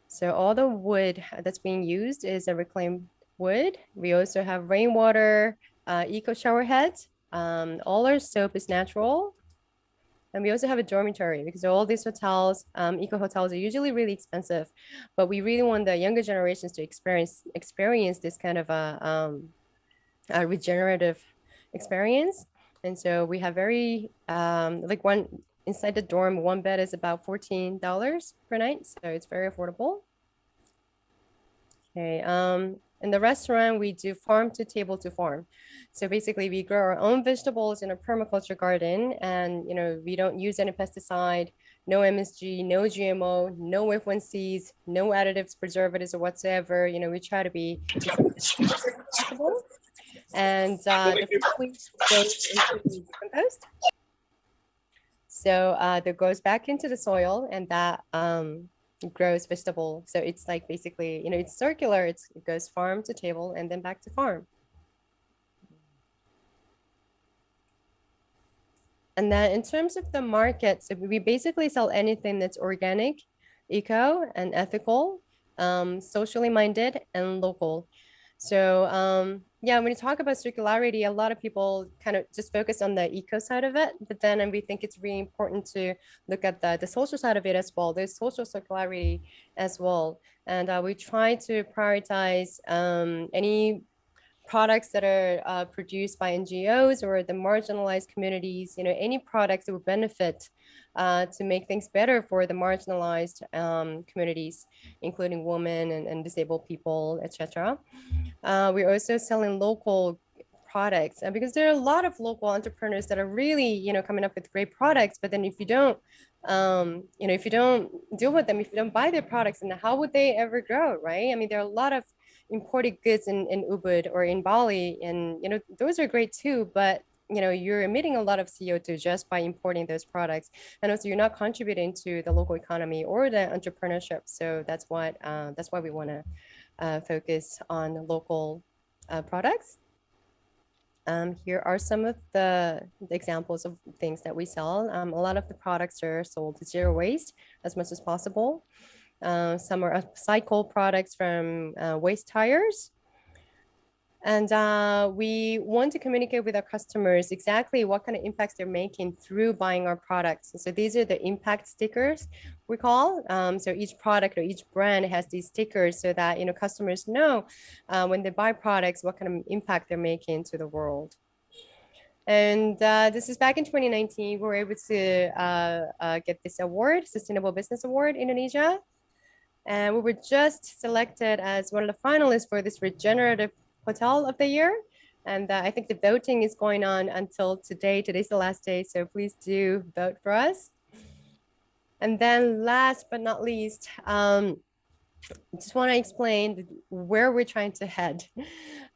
So all the wood that's being used is a reclaimed wood. We also have rainwater, eco shower heads. All our soap is natural. And we also have a dormitory because all these hotels, eco hotels, are usually really expensive, but we really want the younger generations to experience this kind of a regenerative experience. And so we have very like one inside the dorm, one bed is about $14 per night, so it's very affordable. Okay, in the restaurant, we do farm to table to farm. So basically, we grow our own vegetables in a permaculture garden, and we don't use any pesticide, no MSG, no GMO, no F1Cs, no additives, preservatives, or whatsoever. We try to be as possible. And the food waste goes into the compost. So that goes back into the soil, and that grows vegetable. So it's like basically, it's circular. It goes farm to table and then back to farm. And then in terms of the market, so we basically sell anything that's organic, eco, and ethical, socially minded, and local. So yeah, when you talk about circularity, a lot of people kind of just focus on the eco side of it, but then we think it's really important to look at the social side of it as well. There's social circularity as well. And we try to prioritize any products that are produced by NGOs or the marginalized communities, any products that would benefit to make things better for the marginalized communities, including women and disabled people, etc. We're also selling local products because there are a lot of local entrepreneurs that are really, coming up with great products. But then if you don't, if you don't deal with them, if you don't buy their products, then how would they ever grow, right? I mean, there are a lot of imported goods in Ubud or in Bali, and those are great too, but you're emitting a lot of CO2 just by importing those products, and also you're not contributing to the local economy or the entrepreneurship. So that's why we want to focus on local products. Here are some of the examples of things that we sell. A lot of the products are sold zero waste as much as possible. Some are upcycled products from waste tires. And we want to communicate with our customers exactly what kind of impacts they're making through buying our products. So these are the impact stickers we call. So each product or each brand has these stickers so that customers know when they buy products what kind of impact they're making to the world. And this is back in 2019. We were able to get this award, Sustainable Business Award, Indonesia. And we were just selected as one of the finalists for this regenerative hotel of the year. And I think the voting is going on until today. Today's the last day, so please do vote for us. And then last but not least, I just want to explain where we're trying to head.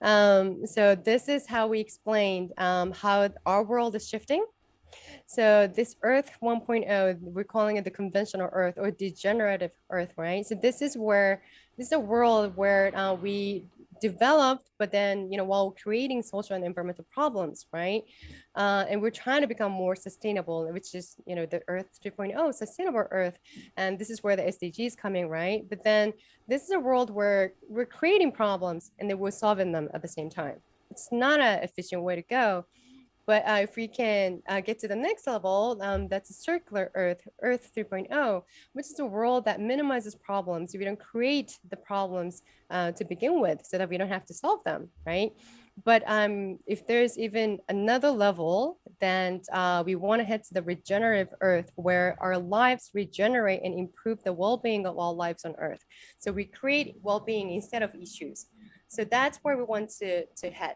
So this is how we explained how our world is shifting. So this Earth 1.0, we're calling it the conventional Earth or degenerative Earth, right? So this is a world where we developed, but then, while creating social and environmental problems, right? And we're trying to become more sustainable, which is, the Earth 3.0, sustainable Earth. And this is where the SDGs come in, right? But then this is a world where we're creating problems and then we're solving them at the same time. It's not an efficient way to go. But if we can get to the next level, that's a circular Earth, Earth 3.0, which is a world that minimizes problems. We don't create the problems to begin with so that we don't have to solve them, right? But if there's even another level, then we want to head to the regenerative Earth where our lives regenerate and improve the well-being of all lives on Earth. So we create well-being instead of issues. So that's where we want to head.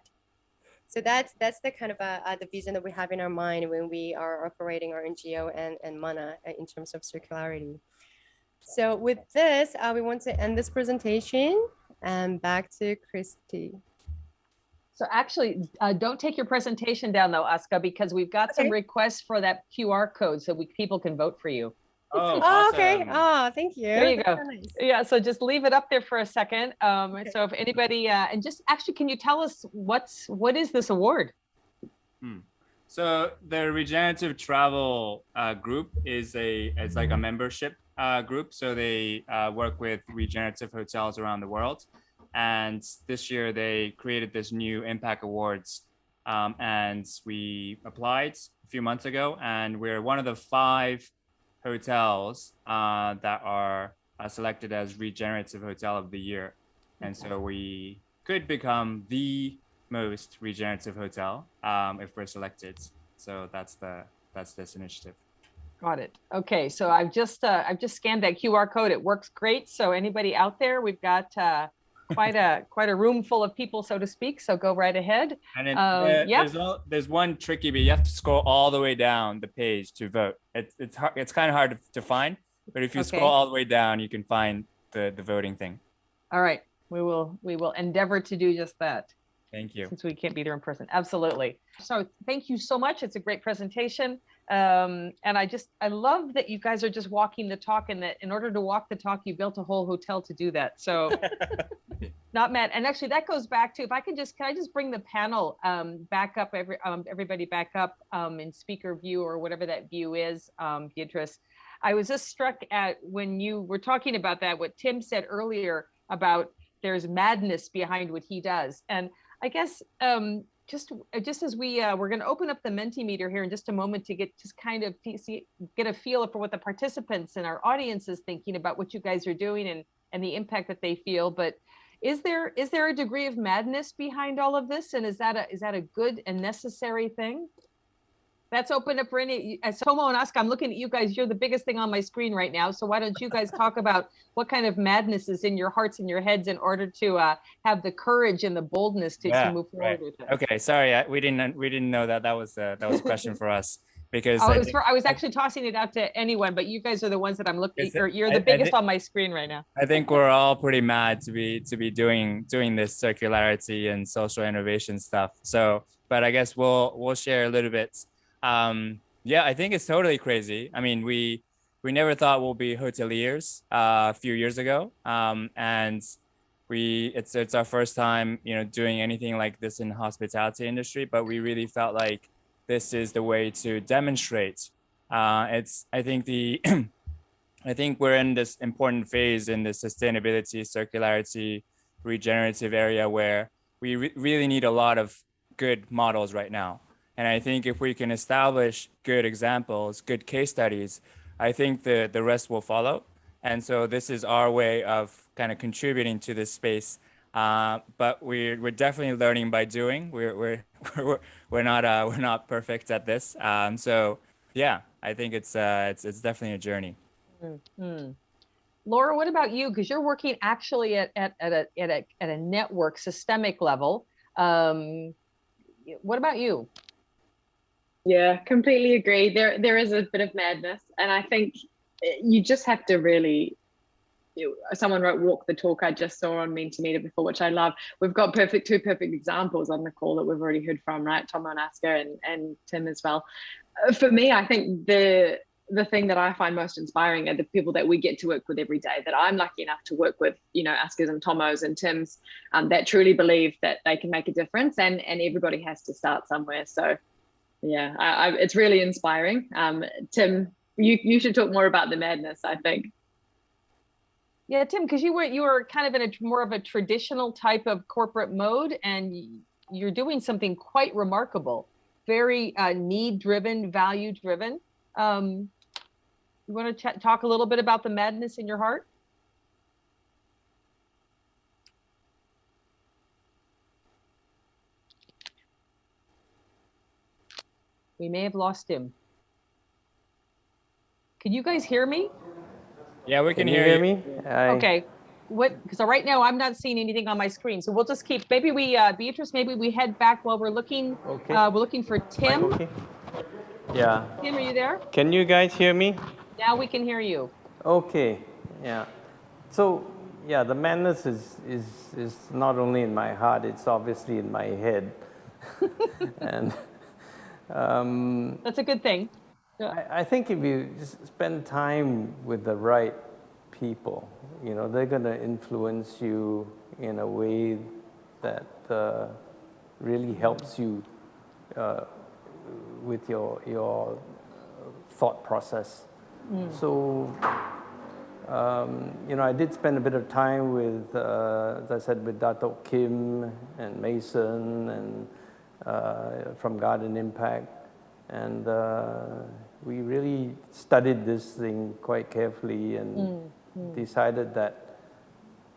So that's the kind of the vision that we have in our mind when we are operating our NGO and MANA in terms of circularity. So with this, we want to end this presentation and back to Christy. So actually, don't take your presentation down though, Aska, because we've got some requests for that QR code so people can vote for you. Oh, awesome. Okay. Oh, thank you. There you go. So nice. Yeah, so just leave it up there for a second. So if anybody, and just actually, can you tell us what is this award? So the Regenerative Travel group is it's like a membership group. So they work with regenerative hotels around the world. And this year they created this new Impact Awards. And we applied a few months ago, and we're one of the 5 hotels that are selected as Regenerative Hotel of the Year. And so we could become the most regenerative hotel if we're selected. So that's this initiative. Got it. Okay, so I've just scanned that QR code. It works great. So anybody out there, we've got quite a room full of people, so to speak. So go right ahead. And then Yep. there's one tricky bit. You have to scroll all the way down the page to vote. It's hard. It's kind of hard to find, but if you scroll all the way down, you can find the voting thing. All right, we will endeavor to do just that. Thank you. Since we can't be there in person. Absolutely. So thank you so much. It's a great presentation. And I love that you guys are just walking the talk, and that in order to walk the talk, you built a whole hotel to do that. So not mad. And actually that goes back to, can I just bring the panel back up, everybody back up in speaker view or whatever that view is, Beatrice. I was just struck at when you were talking about that, what Tim said earlier about there's madness behind what he does. And I guess just as we're going to open up the Mentimeter here in just a moment to get a feel for what the participants and our audience is thinking about what you guys are doing and the impact that they feel. But is there a degree of madness behind all of this, and is that a good and necessary thing? That's open up for any. Tomo and Asuka, I'm looking at you guys. You're the biggest thing on my screen right now. So why don't you guys talk about what kind of madness is in your hearts and your heads in order to have the courage and the boldness to move forward with it. Okay, sorry, we didn't know that was a question for us, because I was actually tossing it out to anyone, but you guys are the ones that I'm looking. You're the biggest on my screen right now. I think we're all pretty mad to be doing this circularity and social innovation stuff. So, but I guess we'll share a little bit. Yeah, I think it's totally crazy. I mean, we never thought we'll be hoteliers a few years ago, and it's our first time, doing anything like this in the hospitality industry. But we really felt like this is the way to demonstrate. I think we're in this important phase in the sustainability, circularity, regenerative area where we really need a lot of good models right now. And I think if we can establish good examples, good case studies, I think the rest will follow. And so this is our way of kind of contributing to this space. But we're definitely learning by doing. We're not perfect at this. So yeah, I think it's definitely a journey. Mm-hmm. Laura, what about you? Because you're working actually at a network systemic level. What about you? Yeah, completely agree. There is a bit of madness, and I think you just have to really. Someone wrote "walk the talk." I just saw on Mentimeter before, which I love. We've got two perfect examples on the call that we've already heard from, right? Tomo and Asuka and Tim as well. For me, I think the thing that I find most inspiring are the people that we get to work with every day, that I'm lucky enough to work with, Asuka's and Tomo's and Tim's, that truly believe that they can make a difference, and everybody has to start somewhere. So yeah, it's really inspiring. Tim, you should talk more about the madness, I think. Yeah, Tim, because you were kind of in more of a traditional type of corporate mode, and you're doing something quite remarkable, very need-driven, value-driven. You want to talk a little bit about the madness in your heart? We may have lost him. Can you guys hear me? Yeah, we can you hear me. Okay. So right now I'm not seeing anything on my screen. So we'll just keep, maybe Beatrice, maybe we head back while we're looking. Okay. We're looking for Tim. Okay. Yeah. Tim, are you there? Can you guys hear me? Now we can hear you. Okay. Yeah. So yeah, the madness is not only in my heart, it's obviously in my head. And that's a good thing. I think if you just spend time with the right people, they're going to influence you in a way that really helps you with your thought process. So, I did spend a bit of time with, as I said, with Dato Kim and Mason and from Garden Impact. And we really studied this thing quite carefully and decided that,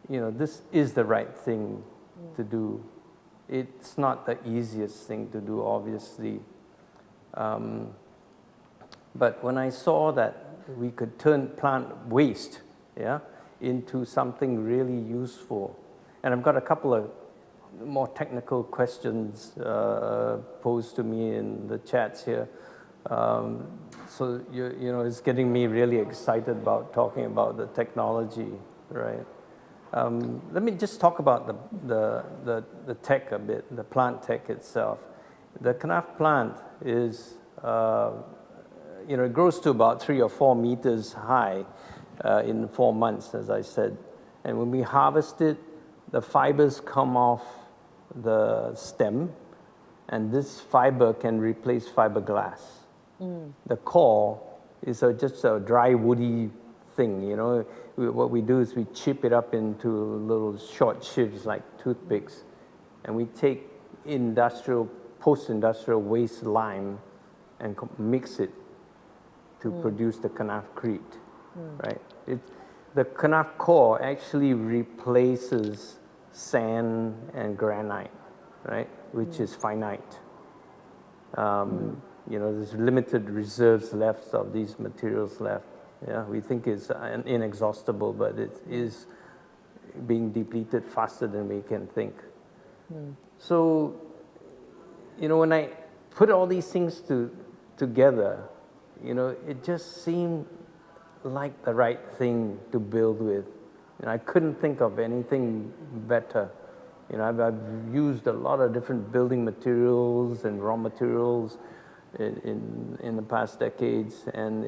this is the right thing to do it's not the easiest thing to do, obviously. But when I saw that we could turn plant waste, yeah, into something really useful, and I've got a couple of more technical questions posed to me in the chats here. So you know, it's getting me really excited about talking about the technology, right? Let me just talk about the tech a bit, the plant tech itself. The Kanaf plant is, you know, it grows to about 3 or 4 meters high in 4 months, as I said. And when we harvest it, the fibers come off the stem, and this fiber can replace fiberglass. The core is just a dry woody thing, you know. What we do is we chip it up into little short shivs like toothpicks, and we take post-industrial waste lime and mix it to produce the kanafcrete, right? The kanaf core actually replaces sand and granite, right, which is finite. You know, there's limited reserves left of these materials left. Yeah, we think it's inexhaustible, but it is being depleted faster than we can think. So, you know, when I put all these things together, you know, it just seemed like the right thing to build with. And I couldn't think of anything better. You know, I've used a lot of different building materials and raw materials in the past decades, and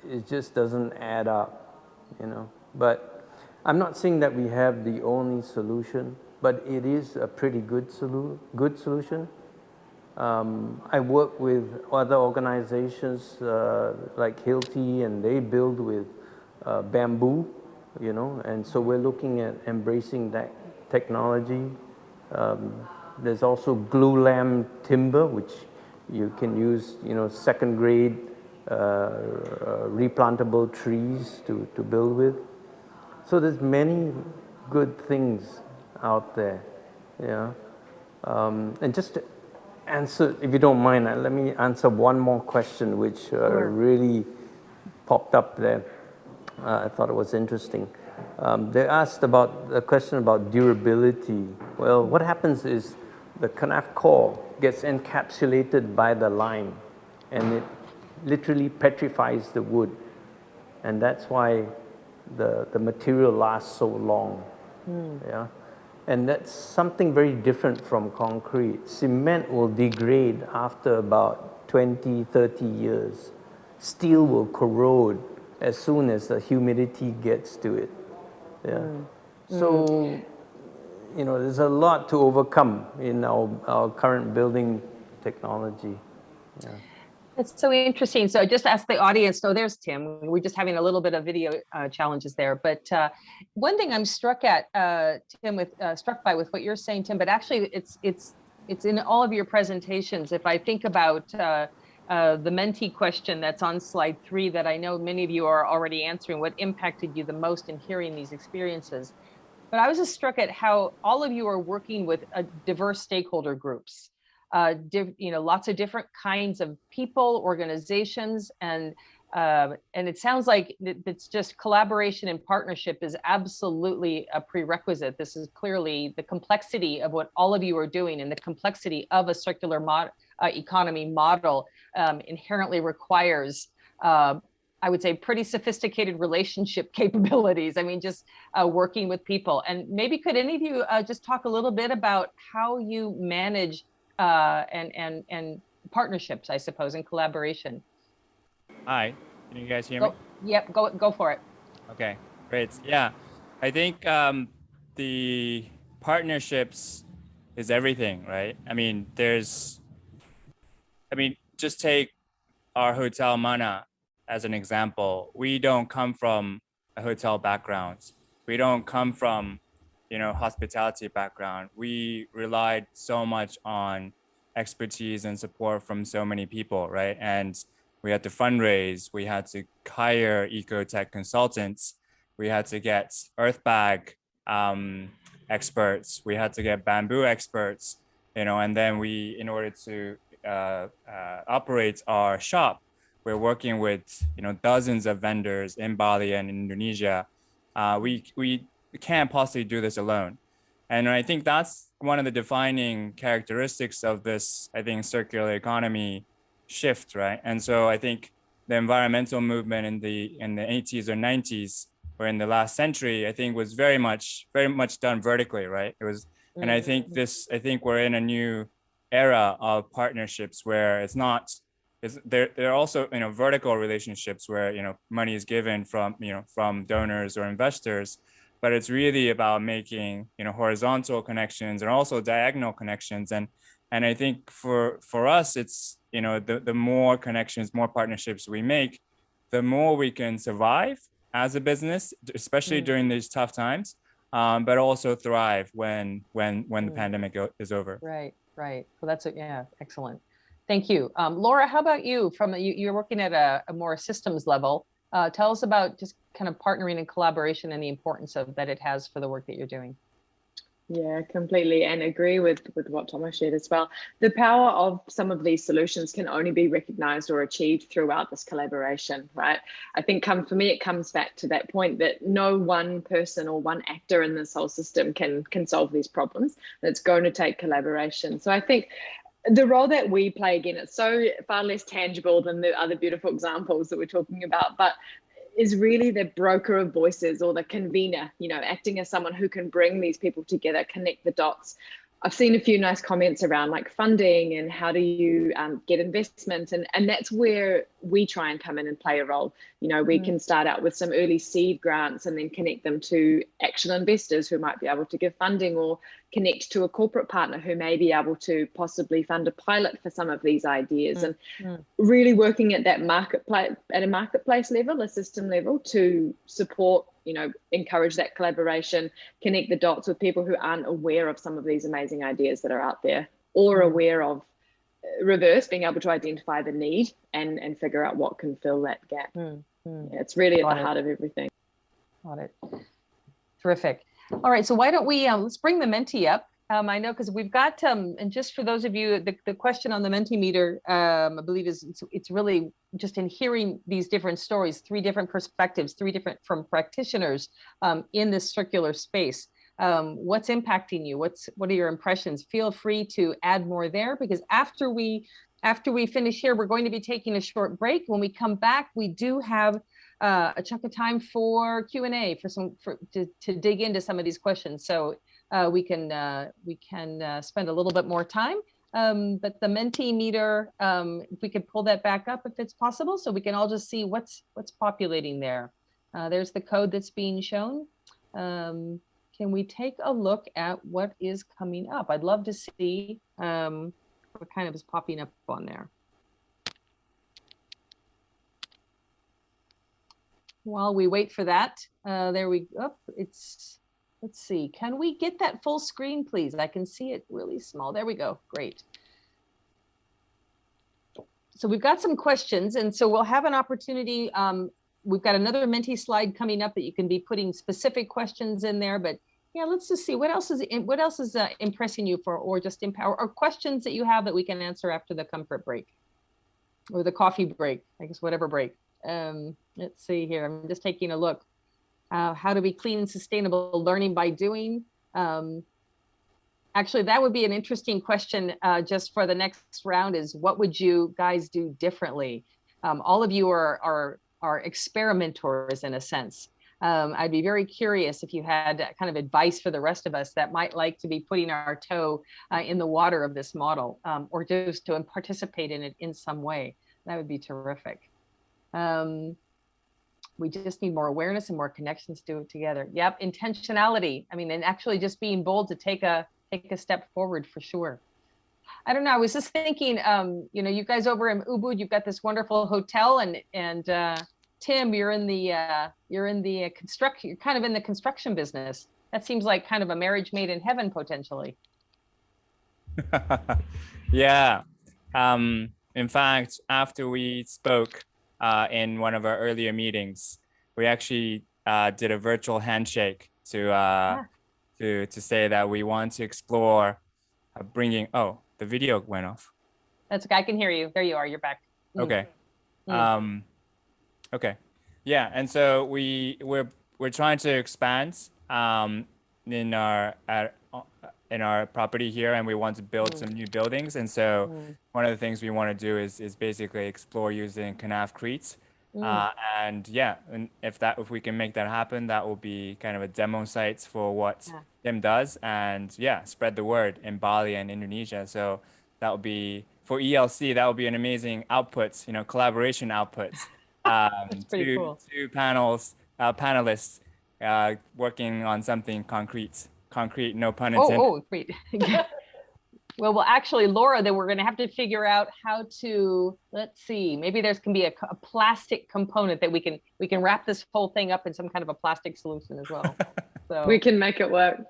it just doesn't add up, you know. But I'm not saying that we have the only solution, but it is a pretty good solution. I work with other organizations like Hilti, and they build with bamboo, you know, and so we're looking at embracing that technology. There's also glulam timber, which you can use, you know, second grade replantable trees to build with. So there's many good things out there, yeah. And just to answer, if you don't mind, let me answer one more question which really popped up there. I thought it was interesting. They asked about the question about durability. Well, what happens is the kanaf core gets encapsulated by the lime, and it literally petrifies the wood, and that's why the material lasts so long. Yeah, and that's something very different from concrete. Cement will degrade after about 20, 30 years. Steel will corrode as soon as the humidity gets to it. Yeah. So, you know, there's a lot to overcome in our current building technology. Yeah. That's so interesting. So just ask the audience. So there's Tim. We're just having a little bit of video challenges there. But one thing I'm struck by with what you're saying, Tim, but actually it's in all of your presentations. If I think about the mentee question that's on slide 3 that I know many of you are already answering, what impacted you the most in hearing these experiences? But I was just struck at how all of you are working with diverse stakeholder groups, you know, lots of different kinds of people, organizations, and it sounds like it's just collaboration and partnership is absolutely a prerequisite. This is clearly the complexity of what all of you are doing, and the complexity of a circular economy model inherently requires I would say pretty sophisticated relationship capabilities. I mean, just working with people. And maybe could any of you just talk a little bit about how you manage and partnerships, I suppose, and collaboration? Hi, can you guys hear me? Yep, go for it. Okay, great. Yeah, I think the partnerships is everything, right? I mean, just take our hotel Mana as an example. We don't come from a hotel background. We don't come from, you know, hospitality background. We relied so much on expertise and support from so many people, right? And we had to fundraise. We had to hire ecotech consultants. We had to get Earthbag experts. We had to get bamboo experts, and then in order to operate our shop, we're working with, dozens of vendors in Bali and Indonesia. We can't possibly do this alone. And I think that's one of the defining characteristics of this, I think, circular economy shift, right? And so I think the environmental movement in the 80s or 90s, or in the last century, I think was very much done vertically, right? It was, and I think we're in a new era of partnerships where there are also, vertical relationships where, money is given from donors or investors, but it's really about making, horizontal connections and also diagonal connections. And I think for us, it's, the more connections, more partnerships we make, the more we can survive as a business, especially during these tough times, but also thrive when the pandemic is over. Right. Well, that's excellent. Thank you. Laura, how about you? You're working at a more systems level. Tell us about just kind of partnering and collaboration and the importance that it has for the work that you're doing. Yeah, completely, and agree with what Thomas shared as well. The power of some of these solutions can only be recognized or achieved throughout this collaboration, right? I think for me, it comes back to that point that no one person or one actor in this whole system can solve these problems. It's going to take collaboration. So I think the role that we play, again, it's so far less tangible than the other beautiful examples that we're talking about, but is really the broker of voices or the convener, acting as someone who can bring these people together, connect the dots. I've seen a few nice comments around like funding and how do you get investment, and that's where we try and come in and play a role. We can start out with some early seed grants and then connect them to actual investors who might be able to give funding, or connect to a corporate partner who may be able to possibly fund a pilot for some of these ideas, and really working at that marketplace level, a system level, to support, encourage that collaboration, connect the dots with people who aren't aware of some of these amazing ideas that are out there, or aware of being able to identify the need and figure out what can fill that gap. Yeah, it's really at the heart of everything. Got it. Terrific. All right, so why don't we let's bring the Menti up. I know, because we've got and just for those of you, the question on the Mentimeter, I believe it's really just in hearing these different stories, 3 different perspectives, 3 different from practitioners in this circular space. What's impacting you? What are your impressions? Feel free to add more there, because after we finish here, we're going to be taking a short break. When we come back, we do have a chunk of time for Q&A to dig into some of these questions. So we can spend a little bit more time. But the Mentimeter, if we could pull that back up if it's possible, so we can all just see what's populating there. There's the code that's being shown. Can we take a look at what is coming up? I'd love to see what kind of is popping up on there. While we wait for that, there we go. Let's see, can we get that full screen, please? I can see it really small. There we go, great. So we've got some questions, and so we'll have an opportunity. We've got another Menti slide coming up that you can be putting specific questions in there, but yeah, let's just see what else is impressing you or just empower, or questions that you have that we can answer after the comfort break or the coffee break, I guess, whatever break. Let's see here. I'm just taking a look. How to be clean and sustainable, learning by doing. Actually, that would be an interesting question just for the next round, is what would you guys do differently? All of you are experimenters in a sense. I'd be very curious if you had kind of advice for the rest of us that might like to be putting our toe in the water of this model, or just to participate in it in some way. That would be terrific. We just need more awareness and more connections to it together. Yep, intentionality. I mean, and actually just being bold to take a step forward for sure. I don't know. I was just thinking, you guys over in Ubud, you've got this wonderful hotel, and Tim, you're in the construction. You're kind of in the construction business. That seems like kind of a marriage made in heaven potentially. Yeah. In fact, after we spoke in one of our earlier meetings, we actually did a virtual handshake to to say that we want to explore bringing. Oh, the video went off. That's okay. I can hear you. There you are. You're back. Okay. Okay. Yeah, and so we're trying to expand in our property here, and we want to build some new buildings. And so one of the things we want to do is basically explore using Canafcrete. And yeah, and if we can make that happen, that will be kind of a demo site for what Tim does, and yeah, spread the word in Bali and Indonesia. So that will be for ELC. That will be an amazing output, collaboration outputs. That's pretty cool. Two panelists working on something concrete. Concrete, no pun intended. Oh, wait. Well, actually, Laura, then we're going to have to figure out how to, let's see, maybe there's can be a plastic component that we can wrap this whole thing up in some kind of a plastic solution as well. So we can make it work.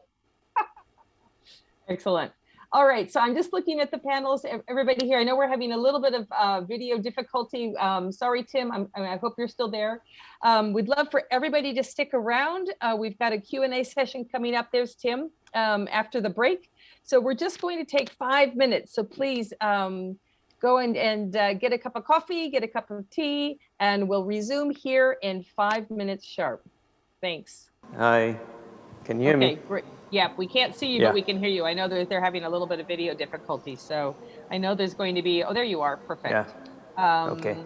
Excellent. All right, so I'm just looking at the panels. Everybody here, I know we're having a little bit of video difficulty. Sorry, Tim, I hope you're still there. We'd love for everybody to stick around. We've got a Q&A session coming up. There's Tim after the break. So we're just going to take 5 minutes. So please go and get a cup of coffee, get a cup of tea, and we'll resume here in 5 minutes sharp. Thanks. Hi, can you hear me? Okay, great. Yeah, we can't see you, but we can hear you. I know they're having a little bit of video difficulty. So I know there's going to be, oh, there you are. Perfect. Yeah. Okay.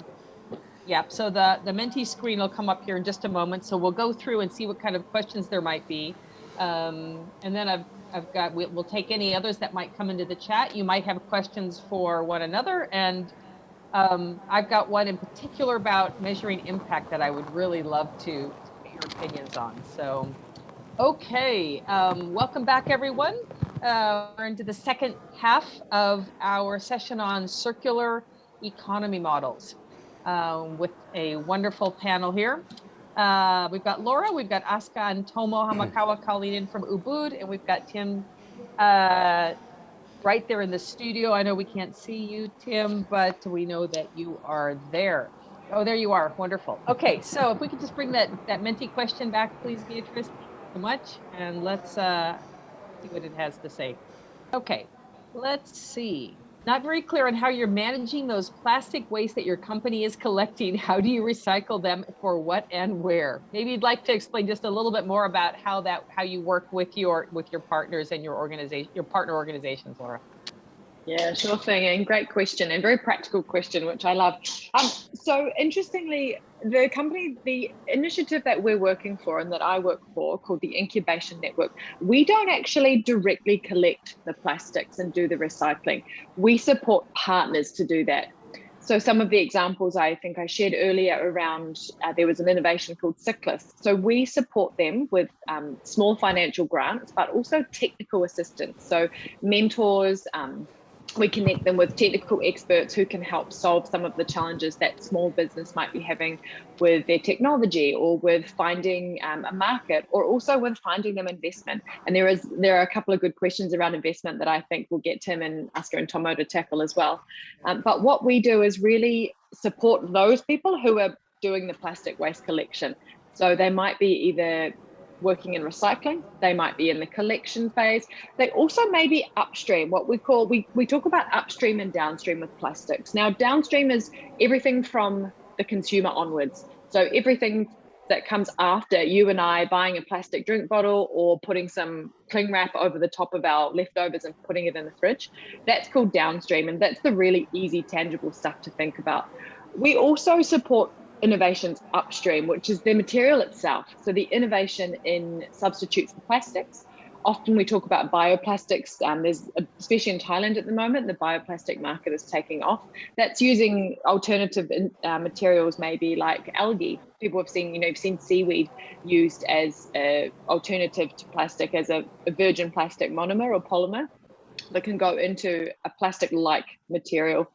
Yeah, so the Menti screen will come up here in just a moment. So we'll go through and see what kind of questions there might be. And then we'll take any others that might come into the chat. You might have questions for one another. And I've got one in particular about measuring impact that I would really love to get your opinions on. So, okay, welcome back, everyone. We're into the second half of our session on circular economy models with a wonderful panel here. We've got Laura, we've got Asuka and Tomo Hamakawa calling in from Ubud, and we've got Tim right there in the studio. I know we can't see you, Tim, but we know that you are there. Oh, there you are. Wonderful. Okay, so if we could just bring that Menti question back, please, Beatrice. So much, and let's see what it has to say. Okay, let's see. Not very clear on how you're managing those plastic waste that your company is collecting. How do you recycle them, for what and where? Maybe you'd like to explain just a little bit more about how you work with your partners and your organization, your partner organizations, Laura. Yeah, sure thing. And great question, and very practical question, which I love. So interestingly, the initiative that we're working for and that I work for, called the Incubation Network, we don't actually directly collect the plastics and do the recycling. We support partners to do that. So some of the examples I think I shared earlier around, there was an innovation called Cyclist. So we support them with small financial grants, but also technical assistance. So mentors, we connect them with technical experts who can help solve some of the challenges that small business might be having with their technology, or with finding a market, or also with finding them investment. And there are a couple of good questions around investment that I think we'll get Tim and Asuka and Tomo to tackle as well. But what we do is really support those people who are doing the plastic waste collection. So they might be either working in recycling, they might be in the collection phase, they also may be upstream, what we call, we talk about upstream and downstream with plastics. Now, downstream is everything from the consumer onwards. So everything that comes after you and I buying a plastic drink bottle or putting some cling wrap over the top of our leftovers and putting it in the fridge, that's called downstream. And that's the really easy, tangible stuff to think about. We also support innovations upstream, which is the material itself. So the innovation in substitutes for plastics. Often we talk about bioplastics. There's, especially in Thailand at the moment, the bioplastic market is taking off. That's using alternative materials, maybe like algae. People have seen, you've seen seaweed used as an alternative to plastic, as a virgin plastic monomer or polymer that can go into a plastic-like material.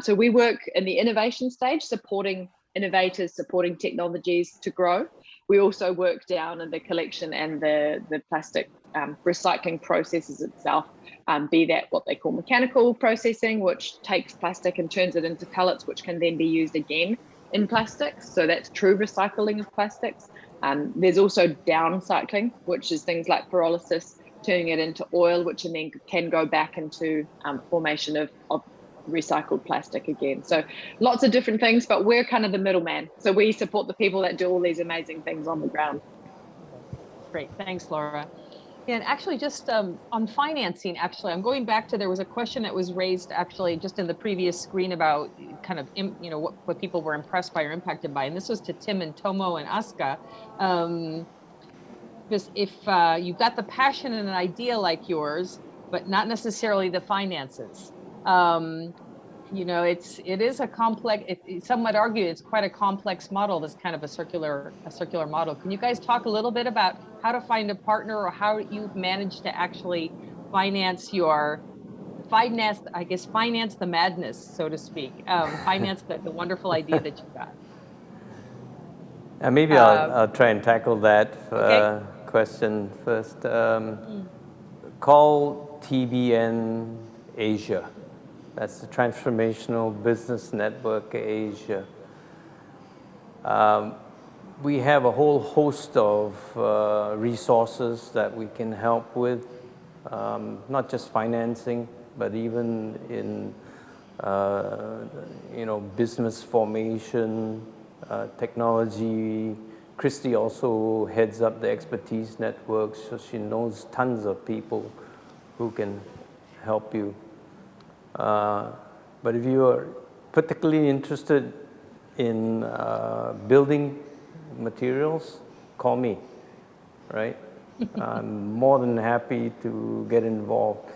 So we work in the innovation stage, supporting innovators, supporting technologies to grow. We also work down in the collection and the plastic recycling processes itself, be that what they call mechanical processing, which takes plastic and turns it into pellets, which can then be used again in plastics. So that's true recycling of plastics. There's also downcycling, which is things like pyrolysis, turning it into oil, which then can go back into formation of recycled plastic again. So lots of different things, but we're kind of the middleman. So we support the people that do all these amazing things on the ground. Great, thanks, Laura. And actually just on financing, actually, I'm going back to, there was a question that was raised actually just in the previous screen about kind of, what people were impressed by or impacted by. And this was to Tim and Tomo and Aska. Because if you've got the passion and an idea like yours, but not necessarily the finances, it is a complex, some might argue it's quite a complex model, this kind of a circular model. Can you guys talk a little bit about how to find a partner, or how you've managed to actually finance the madness, so to speak, finance the wonderful idea that you've got? Maybe I'll try and tackle that Okay. question first. Call TBN Asia. That's the Transformational Business Network Asia. We have a whole host of resources that we can help with, not just financing, but even in business formation, technology. Christy also heads up the expertise network, so she knows tons of people who can help you. But if you are particularly interested in building materials, call me, right? I'm more than happy to get involved.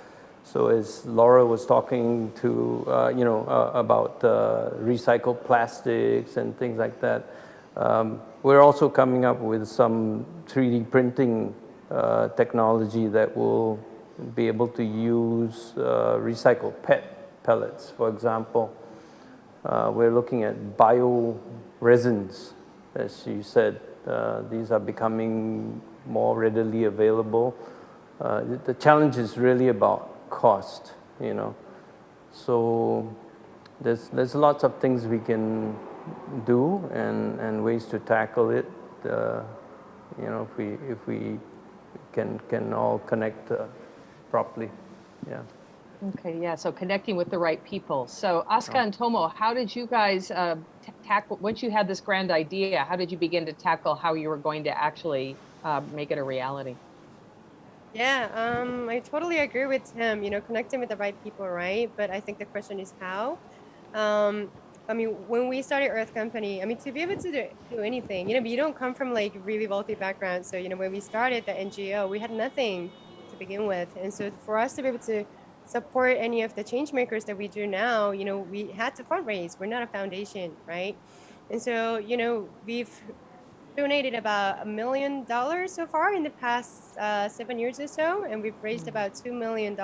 So as Laura was talking to, about recycled plastics and things like that, we're also coming up with some 3D printing technology that will be able to use recycled pellets, for example. We're looking at bio-resins, as you said. These are becoming more readily available. The challenge is really about cost, So there's lots of things we can do and ways to tackle it. If we can all connect properly, yeah. Okay, yeah, so connecting with the right people. So Aska and Tomo, how did you guys tackle, once you had this grand idea, how did you begin to tackle how you were going to actually make it a reality? Yeah, I totally agree with Tim, connecting with the right people, right? But I think the question is how. When we started Earth Company, to be able to do anything, you don't come from like really wealthy background. So, when we started the NGO, we had nothing to begin with. And so for us to be able to support any of the change makers that we do now, we had to fundraise. We're not a foundation, right? And so, we've donated about $1 million so far in the past 7 years or so, and we've raised about $2 million,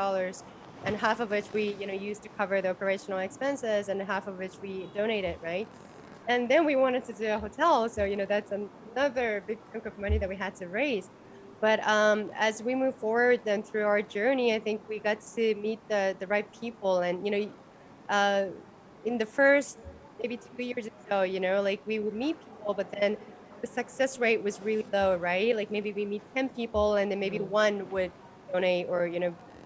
and half of which we used to cover the operational expenses, and half of which we donated, right? And then we wanted to do a hotel, so that's another big chunk of money that we had to raise. But as we move forward then through our journey, I think we got to meet the right people, and in the first maybe 2 years or so, like we would meet people, but then the success rate was really low, right? Like maybe we meet 10 people and then maybe one would donate or,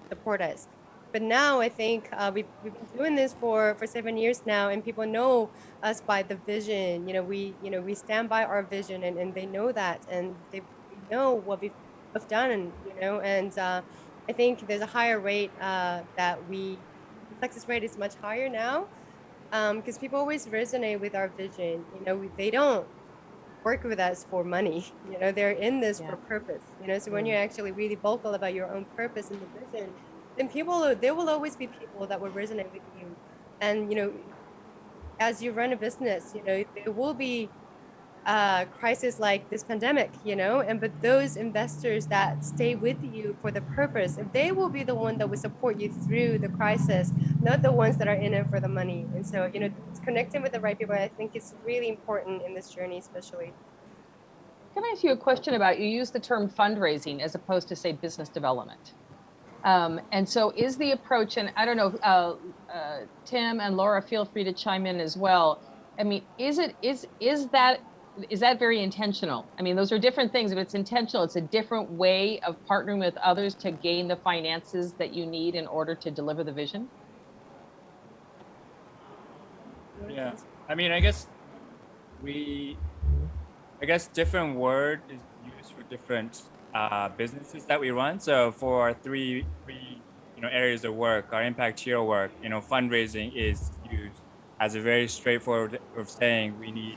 support us. But now I think we've been doing this for 7 years now, and people know us by the vision. We stand by our vision, and they know that, and they know what we've done, and I think there's a higher rate the success rate is much higher now, because people always resonate with our vision. They don't work with us for money. They're in this for purpose. So when you're actually really vocal about your own purpose and the vision, then there will always be people that will resonate with you. And as you run a business, there will be crisis like this pandemic, but those investors that stay with you for the purpose, they will be the one that will support you through the crisis, not the ones that are in it for the money. And so, connecting with the right people, I think is really important in this journey, especially. Can I ask you a question about, you use the term fundraising as opposed to, say, business development. And so is the approach, and I don't know, Tim and Laura, feel free to chime in as well. Is that is that very intentional? I mean, those are different things, but it's intentional. It's a different way of partnering with others to gain the finances that you need in order to deliver the vision. Yeah, I mean, I guess different word is used for different businesses that we run. So for our three areas of work, our impact hero work, fundraising is used as a very straightforward way of saying we need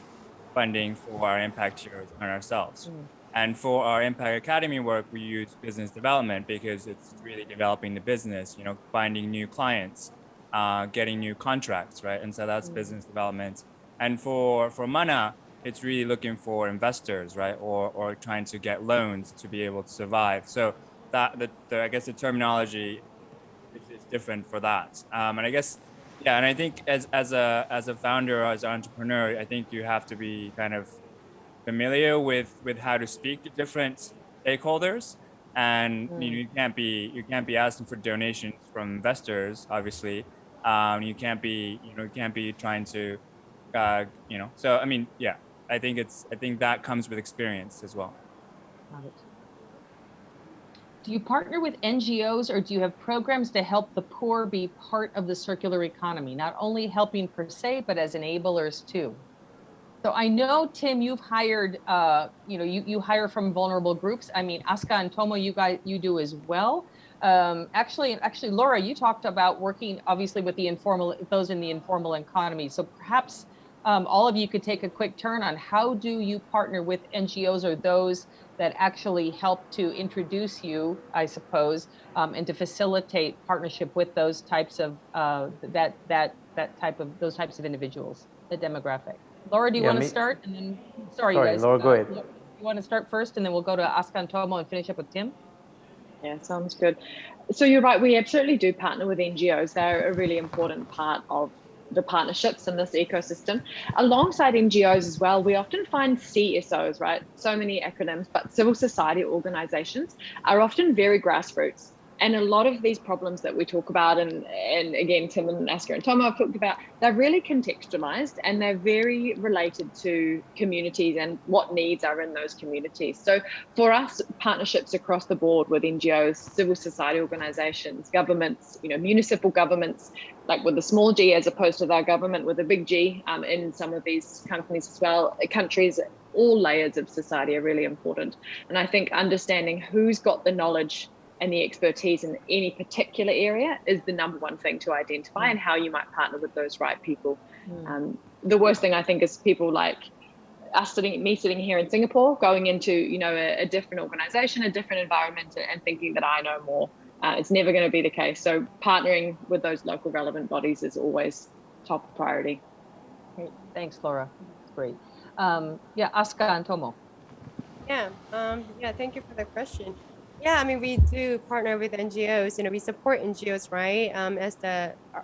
funding for our impact heroes and ourselves. And for our impact academy work, we use business development because it's really developing the business, finding new clients, getting new contracts, right? And so that's business development. And for Mana, it's really looking for investors, right? Or trying to get loans to be able to survive. So I guess the terminology is different for that. And I guess, yeah, and I think as a founder, as an entrepreneur, I think you have to be kind of familiar with how to speak to different stakeholders. And you can't be asking for donations from investors, obviously. You can't be trying to so I mean, yeah, I think that comes with experience as well. Got it. Do you partner with NGOs, or do you have programs to help the poor be part of the circular economy, not only helping per se, but as enablers too? So I know, Tim, you've hired, you hire from vulnerable groups. I mean, Aska and Tomo, you do as well. Actually, Laura, you talked about working obviously with those in the informal economy. So perhaps all of you could take a quick turn on how do you partner with NGOs or those that actually help to introduce you, I suppose, and to facilitate partnership with those types of those types of individuals, the demographic. Laura, do you want to start? And then, sorry, guys. Laura, go ahead. You want to start first, and then we'll go to Aska and Tomo and finish up with Tim? Yeah, sounds good. So you're right, we absolutely do partner with NGOs. They're a really important part of the partnerships in this ecosystem. Alongside NGOs as well, we often find CSOs, right? So many acronyms, but civil society organizations are often very grassroots. And a lot of these problems that we talk about, and again, Tim and Aska and Tomo have talked about, they're really contextualized and they're very related to communities and what needs are in those communities. So for us, partnerships across the board with NGOs, civil society organizations, governments, municipal governments, like with a small g as opposed to their government with a big G in some of these countries as well, countries, all layers of society are really important. And I think understanding who's got the knowledge and the expertise in any particular area is the number one thing to identify, and how you might partner with those right people. The worst thing I think is people like us sitting here in Singapore, going into a different organization, a different environment, and thinking that I know more. It's never going to be the case. So partnering with those local relevant bodies is always top priority. Great. Thanks, Laura. That's great. Yeah, Aska and Tomo. Yeah, thank you for the question. Yeah, I mean, we do partner with NGOs. We support NGOs, right? As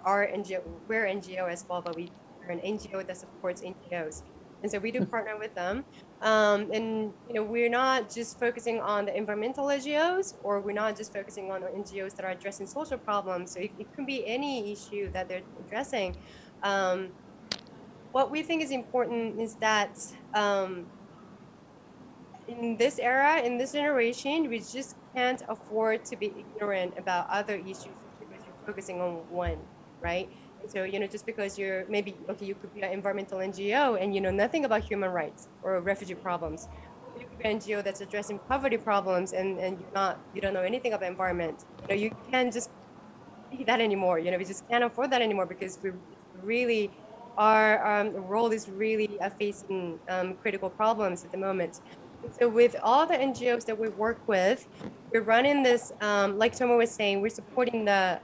our NGO, we're NGO as well, but we're an NGO that supports NGOs, and so we do partner with them. And we're not just focusing on the environmental NGOs, or we're not just focusing on NGOs that are addressing social problems. So it can be any issue that they're addressing. What we think is important is that in this era, in this generation, we just can't afford to be ignorant about other issues because you're focusing on one, right? And so, just because you're maybe, okay, you could be an environmental NGO and you know nothing about human rights or refugee problems. You could be an NGO that's addressing poverty problems and you don't know anything about environment. You can't just be that anymore. We just can't afford that anymore because we really, our role is really facing critical problems at the moment. So with all the NGOs that we work with, we're running this, like Tomo was saying, we're supporting the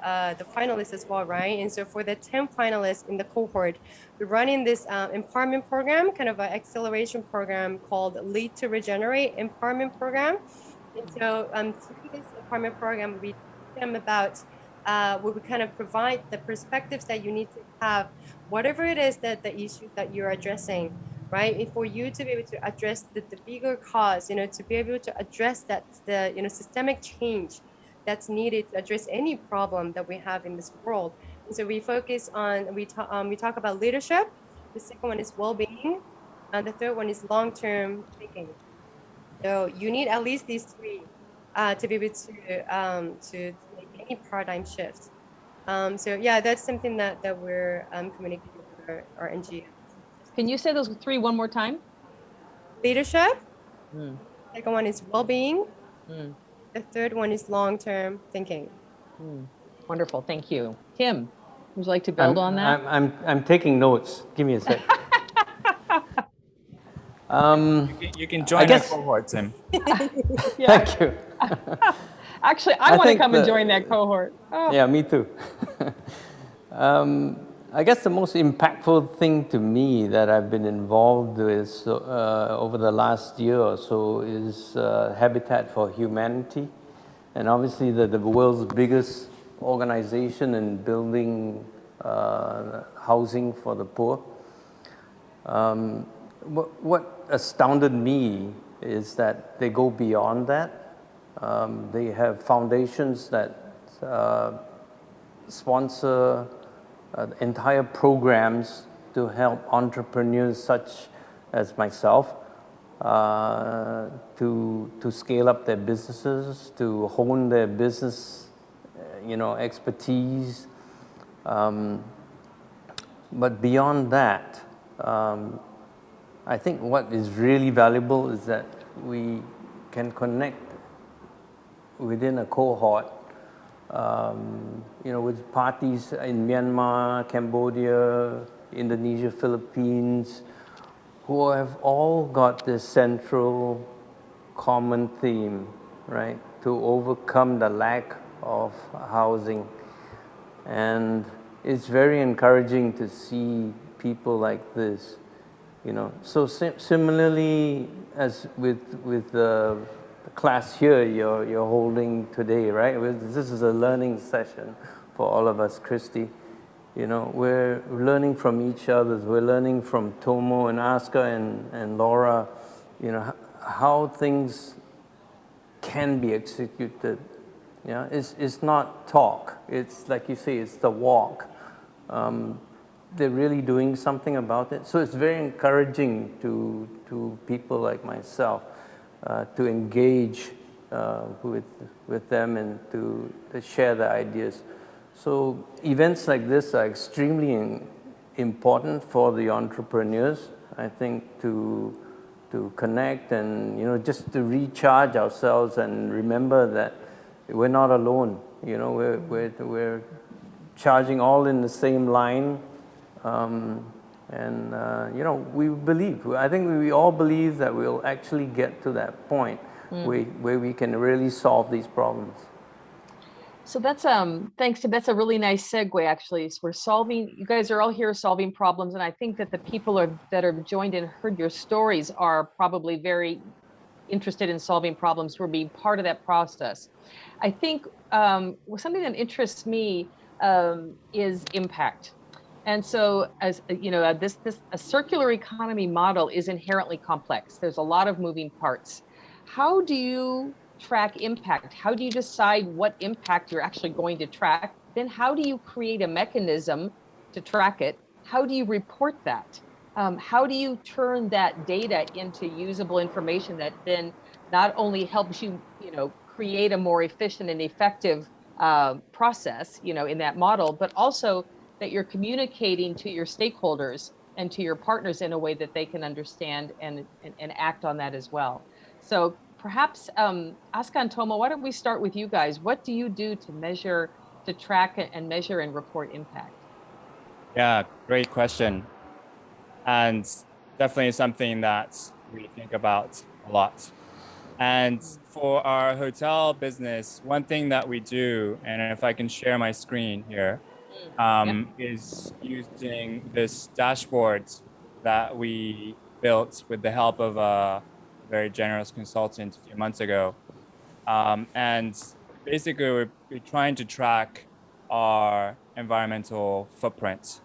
finalists as well, right? And so for the 10 finalists in the cohort, we're running this empowerment program, kind of an acceleration program called Lead to Regenerate Empowerment Program. And so through this empowerment program, we teach them about where we kind of provide the perspectives that you need to have, whatever it is that the issue that you're addressing, right? And for you to be able to address the bigger cause, to be able to address the systemic change that's needed to address any problem that we have in this world. And so we focus on, we talk about leadership. The second one is well-being. The third one is long-term thinking. So you need at least these three to be able to make any paradigm shifts. So yeah, that's something that we're communicating with our NGO. Can you say those three one more time? Leadership. Mm, Second one is well-being. mm, The third one is long-term thinking. mm. Wonderful. Thank you. Tim, would you like to build on that? I'm taking notes. Give me a sec. You can I join our guess. cohort, Tim. Yeah. Thank you. Actually, I want to think come and join that cohort. Oh. Yeah, me too. I guess the most impactful thing to me that I've been involved with over the last year or so is Habitat for Humanity. And obviously the world's biggest organization in building housing for the poor. What astounded me is that they go beyond that. They have foundations that sponsor entire programs to help entrepreneurs such as myself to scale up their businesses, to hone their business, expertise. But beyond that, I think what is really valuable is that we can connect within a cohort, with parties in Myanmar, Cambodia, Indonesia, Philippines, who have all got this central common theme, right, to overcome the lack of housing. And it's very encouraging to see people like this, So similarly as with the class here you're holding today, right? This is a learning session for all of us, Christy. We're learning from each other. We're learning from Tomo and Aska and Laura, how things can be executed. It's not talk. It's like you say, it's the walk. They're really doing something about it. So it's very encouraging to people like myself to engage with them and to share the ideas. So events like this are extremely important for the entrepreneurs, I think, to connect and, just to recharge ourselves and remember that we're not alone. We're charging all in the same line. We believe, I think we all believe that we'll actually get to that point where we can really solve these problems. So that's thanks to that's a really nice segue. Actually, so you guys are all here solving problems, and I think that the people that are joined and heard your stories are probably very interested in solving problems, who are being part of that process. I think something that interests me is impact. And so, as a circular economy model is inherently complex. There's a lot of moving parts. How do you track impact? How do you decide what impact you're actually going to track? Then how do you create a mechanism to track it? How do you report that? How do you turn that data into usable information that then not only helps you, create a more efficient and effective process, in that model, but also that you're communicating to your stakeholders and to your partners in a way that they can understand and act on that as well. So perhaps, Aska and Tomo, why don't we start with you guys? What do you do to track and measure and report impact? Yeah, great question. And definitely something that we think about a lot. And for our hotel business, one thing that we do, and if I can share my screen here, is using this dashboard that we built with the help of a very generous consultant a few months ago. And basically, we're trying to track our environmental footprint.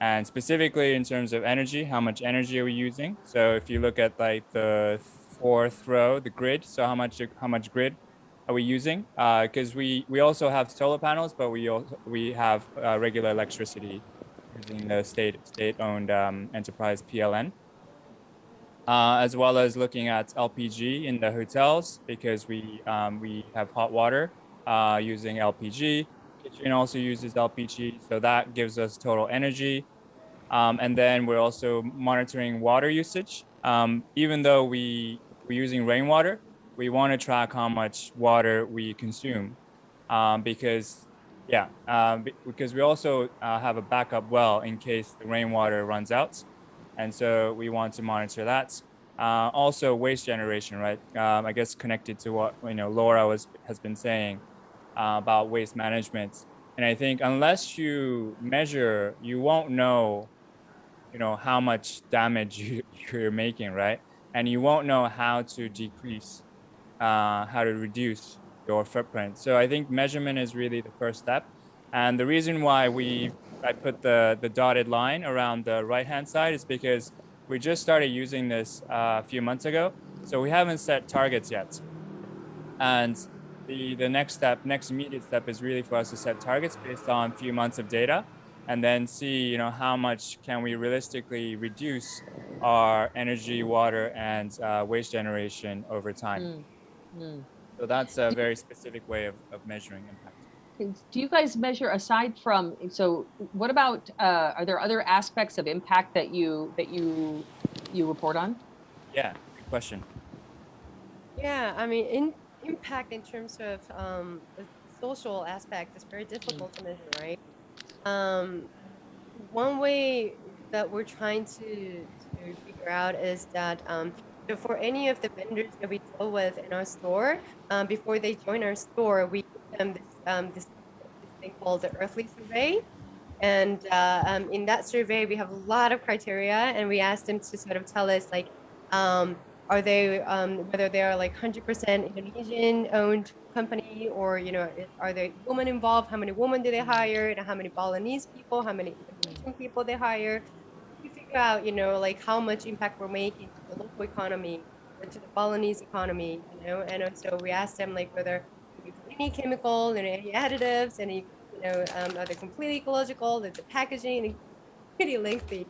And specifically in terms of energy, how much energy are we using? So if you look at like the fourth row, the grid, so how much grid are we using? Because we also have solar panels, but we have regular electricity using the state-owned enterprise PLN. as well as looking at LPG in the hotels because we have hot water using LPG. Kitchen also uses LPG, so that gives us total energy. And then we're also monitoring water usage. Even though we're using rainwater, we want to track how much water we consume because because we also have a backup well in case the rainwater runs out. And so we want to monitor that. Also waste generation, right? I guess connected to what Laura has been saying about waste management. And I think unless you measure, you won't know how much damage you're making, right? And you won't know how to decrease, how to reduce your footprint. So I think measurement is really the first step. And the reason why I put the dotted line around the right hand side is because we just started using this a few months ago, so we haven't set targets yet. And the next immediate step is really for us to set targets based on a few months of data, and then see how much can we realistically reduce our energy, water, and waste generation over time. So that's a very specific way of measuring impact. Do you guys measure aside from, so what about, are there other aspects of impact that you report on? Yeah, good question. Yeah, I mean, impact in terms of the social aspect is very difficult to measure, right? One way that we're trying to figure out is that so for any of the vendors that we deal with in our store, before they join our store, we give them this thing called the Earthly Survey. And in that survey, we have a lot of criteria, and we asked them to sort of tell us like, are they whether they are like 100% Indonesian owned company, or are there women involved? How many women do they hire? And how many Balinese people? How many Indonesian people they hire? We figure out like how much impact we're making to the local economy or to the Balinese economy. And so we asked them like whether we put any chemical, any additives, any are they completely ecological? The packaging, pretty lengthy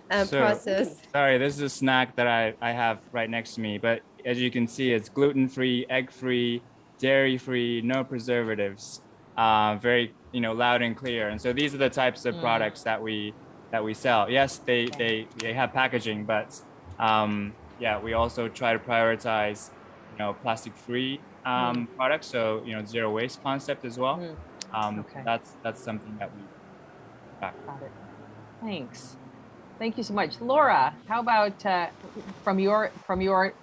process. Sorry, this is a snack that I have right next to me, but as you can see, it's gluten-free, egg-free, dairy-free, no preservatives, very loud and clear. And so these are the types of products that we sell. Yes, they have packaging, but yeah, we also try to prioritize plastic-free products, so zero waste concept as well. Okay. That's something that we track. Got it. Thanks. Thank you so much. Laura, how about from your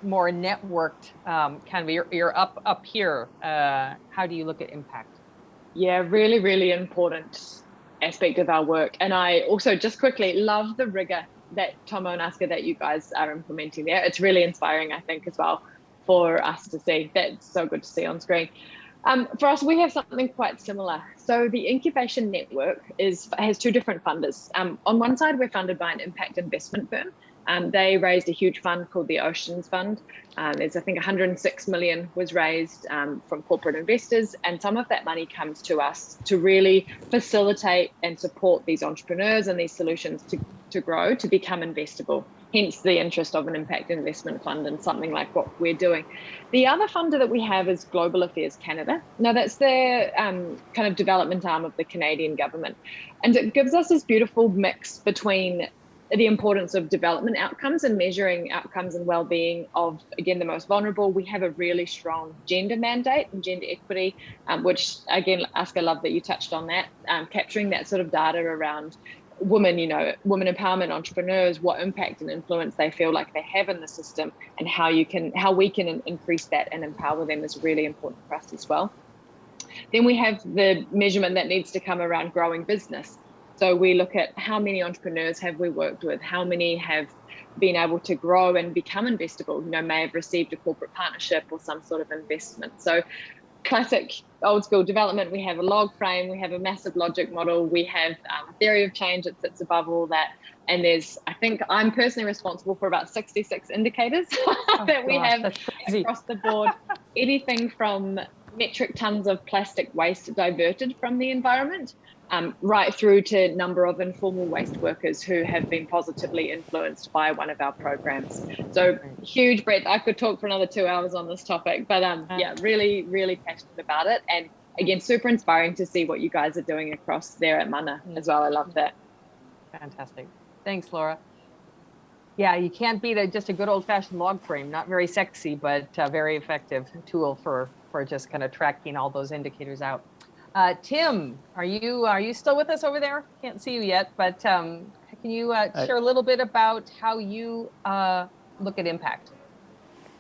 more networked kind of you're up here, how do you look at impact? Yeah, really, really important aspect of our work. And I also just quickly love the rigor that Tomo and Aska that you guys are implementing there. It's really inspiring, I think, as well for us to see. That's so good to see on screen. For us, we have something quite similar. So the incubation network has two different funders. On one side, we're funded by an impact investment firm. They raised a huge fund called the Oceans Fund. There's, I think, 106 million was raised from corporate investors, and some of that money comes to us to really facilitate and support these entrepreneurs and these solutions to grow, to become investable. Hence the interest of an impact investment fund and something like what we're doing. The other funder that we have is Global Affairs Canada. Now that's the kind of development arm of the Canadian government. And it gives us this beautiful mix between the importance of development outcomes and measuring outcomes and well-being of, again, the most vulnerable. We have a really strong gender mandate and gender equity, which, again, Aska, I love that you touched on that, capturing that sort of data around women, women empowerment, entrepreneurs, what impact and influence they feel like they have in the system, and how we can increase that and empower them is really important for us as well. Then we have the measurement that needs to come around growing business. So we look at how many entrepreneurs have we worked with, how many have been able to grow and become investable, may have received a corporate partnership or some sort of investment. So classic old school development, we have a log frame, we have a massive logic model, we have theory of change that sits above all that. And I think I'm personally responsible for about 66 indicators that we have across the board. Anything from metric tons of plastic waste diverted from the environment right through to number of informal waste workers who have been positively influenced by one of our programs. So huge breadth. I could talk for another 2 hours on this topic, but yeah, really, really passionate about it. And again, super inspiring to see what you guys are doing across there at Mana as well. I love that. Fantastic. Thanks, Laura. Yeah, you can't beat just a good old-fashioned log frame. Not very sexy, but very effective tool for just kind of tracking all those indicators out. Tim, are you still with us over there? Can't see you yet, but can you share a little bit about how you look at impact?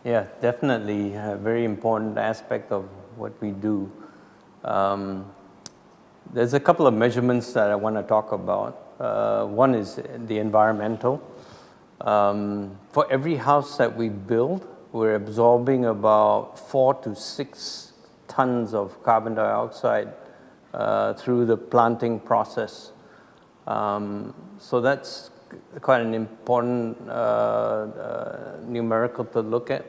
Yeah, definitely a very important aspect of what we do. There's a couple of measurements that I want to talk about. One is the environmental. For every house that we build, we're absorbing about 4 to 6 tons of carbon dioxide through the planting process. So that's quite an important numerical to look at.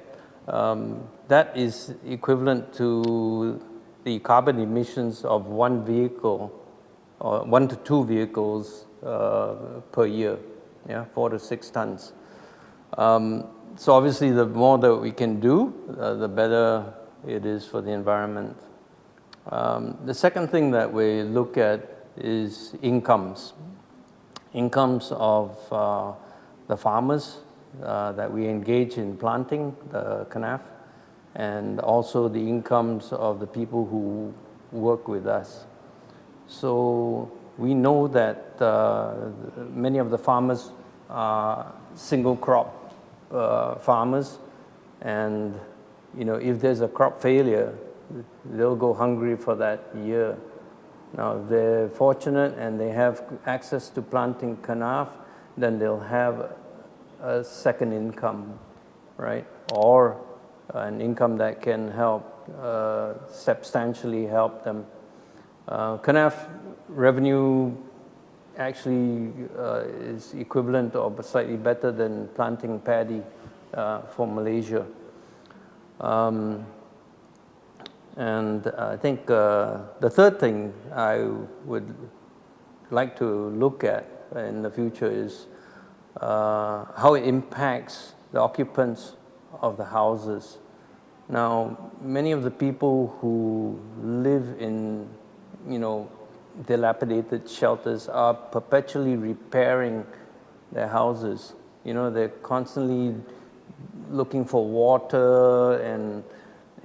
That is equivalent to the carbon emissions of one vehicle, or 1 to 2 vehicles per year. Yeah, 4 to 6 tons. So obviously, the more that we can do, the better it is for the environment. The second thing that we look at is incomes. Incomes of the farmers that we engage in planting the kanaf, and also the incomes of the people who work with us. So we know that many of the farmers are single crop farmers, and if there's a crop failure, they'll go hungry for that year. Now, if they're fortunate and they have access to planting kanaf, then they'll have a second income, right? Or an income that can help substantially help them. Kanaf revenue actually is equivalent or slightly better than planting paddy for Malaysia. And I think the third thing I would like to look at in the future is how it impacts the occupants of the houses. Now, many of the people who live in, dilapidated shelters are perpetually repairing their houses. They're constantly looking for water and,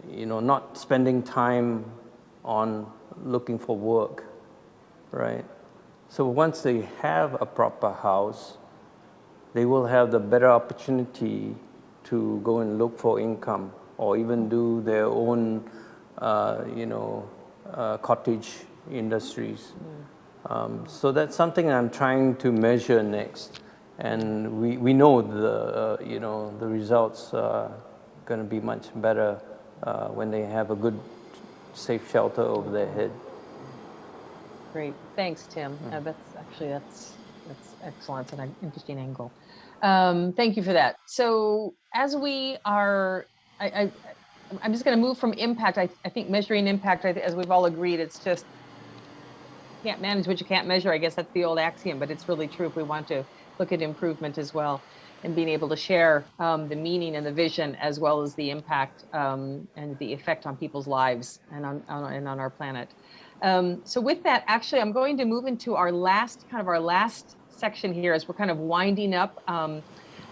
not spending time on looking for work, right? So once they have a proper house, they will have the better opportunity to go and look for income, or even do their own, cottage industries. So that's something I'm trying to measure next, and we know the results are going to be much better when they have a good, safe shelter over their head. Great, thanks, Tim. That's excellent. It's an interesting angle. Thank you for that. So as we are, I'm just going to move from impact. I think measuring impact, as we've all agreed, it's just can't manage what you can't measure. I guess that's the old axiom, but it's really true if we want to look at improvement as well, and being able to share the meaning and the vision, as well as the impact and the effect on people's lives and on our planet. So with that, actually, I'm going to move into our last section here, as we're kind of winding up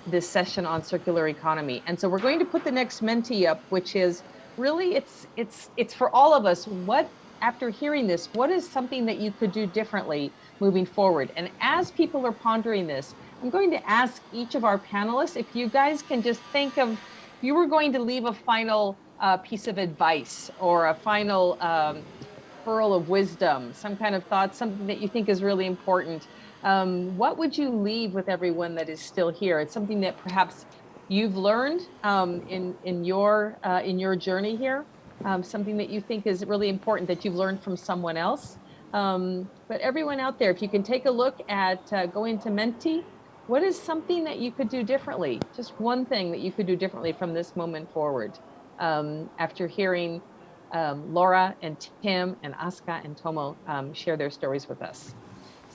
this session on circular economy. And so we're going to put the next Menti up, which is really, it's for all of us. After hearing this, what is something that you could do differently moving forward? And as people are pondering this, I'm going to ask each of our panelists if you guys can just think of, if you were going to leave a final piece of advice, or a final pearl of wisdom, some kind of thought, something that you think is really important, what would you leave with everyone that is still here? It's something that perhaps you've learned in your journey here. Something that you think is really important that you've learned from someone else. But everyone out there, if you can take a look at going to Menti, what is something that you could do differently? Just one thing that you could do differently from this moment forward, after hearing Laura and Tim and Aska and Tomo share their stories with us.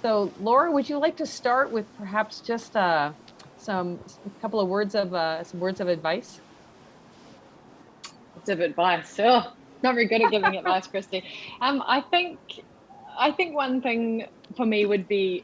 So Laura, would you like to start with perhaps just a couple of words of some words of advice? Bits of advice. Oh, not very good at giving advice, Christy. I think one thing for me would be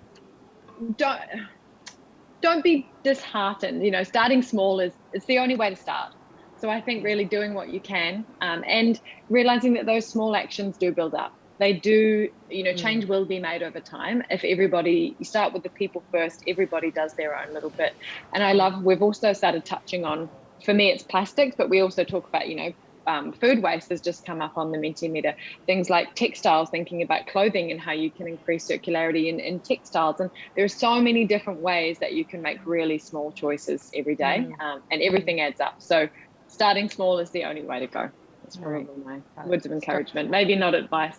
don't be disheartened. You know, starting small is the only way to start. So I think really doing what you can, and realizing that those small actions do build up. They do, you know, change will be made over time. If everybody, you start with the people first, everybody does their own little bit. And I love, we've also started touching on, for me, it's plastics, but we also talk about, you know, food waste has just come up on the Mentimeter. Things like textiles, thinking about clothing and how you can increase circularity in textiles. And there are so many different ways that you can make really small choices every day, and everything adds up. So starting small is the only way to go. That's probably my words of encouragement. Maybe not advice.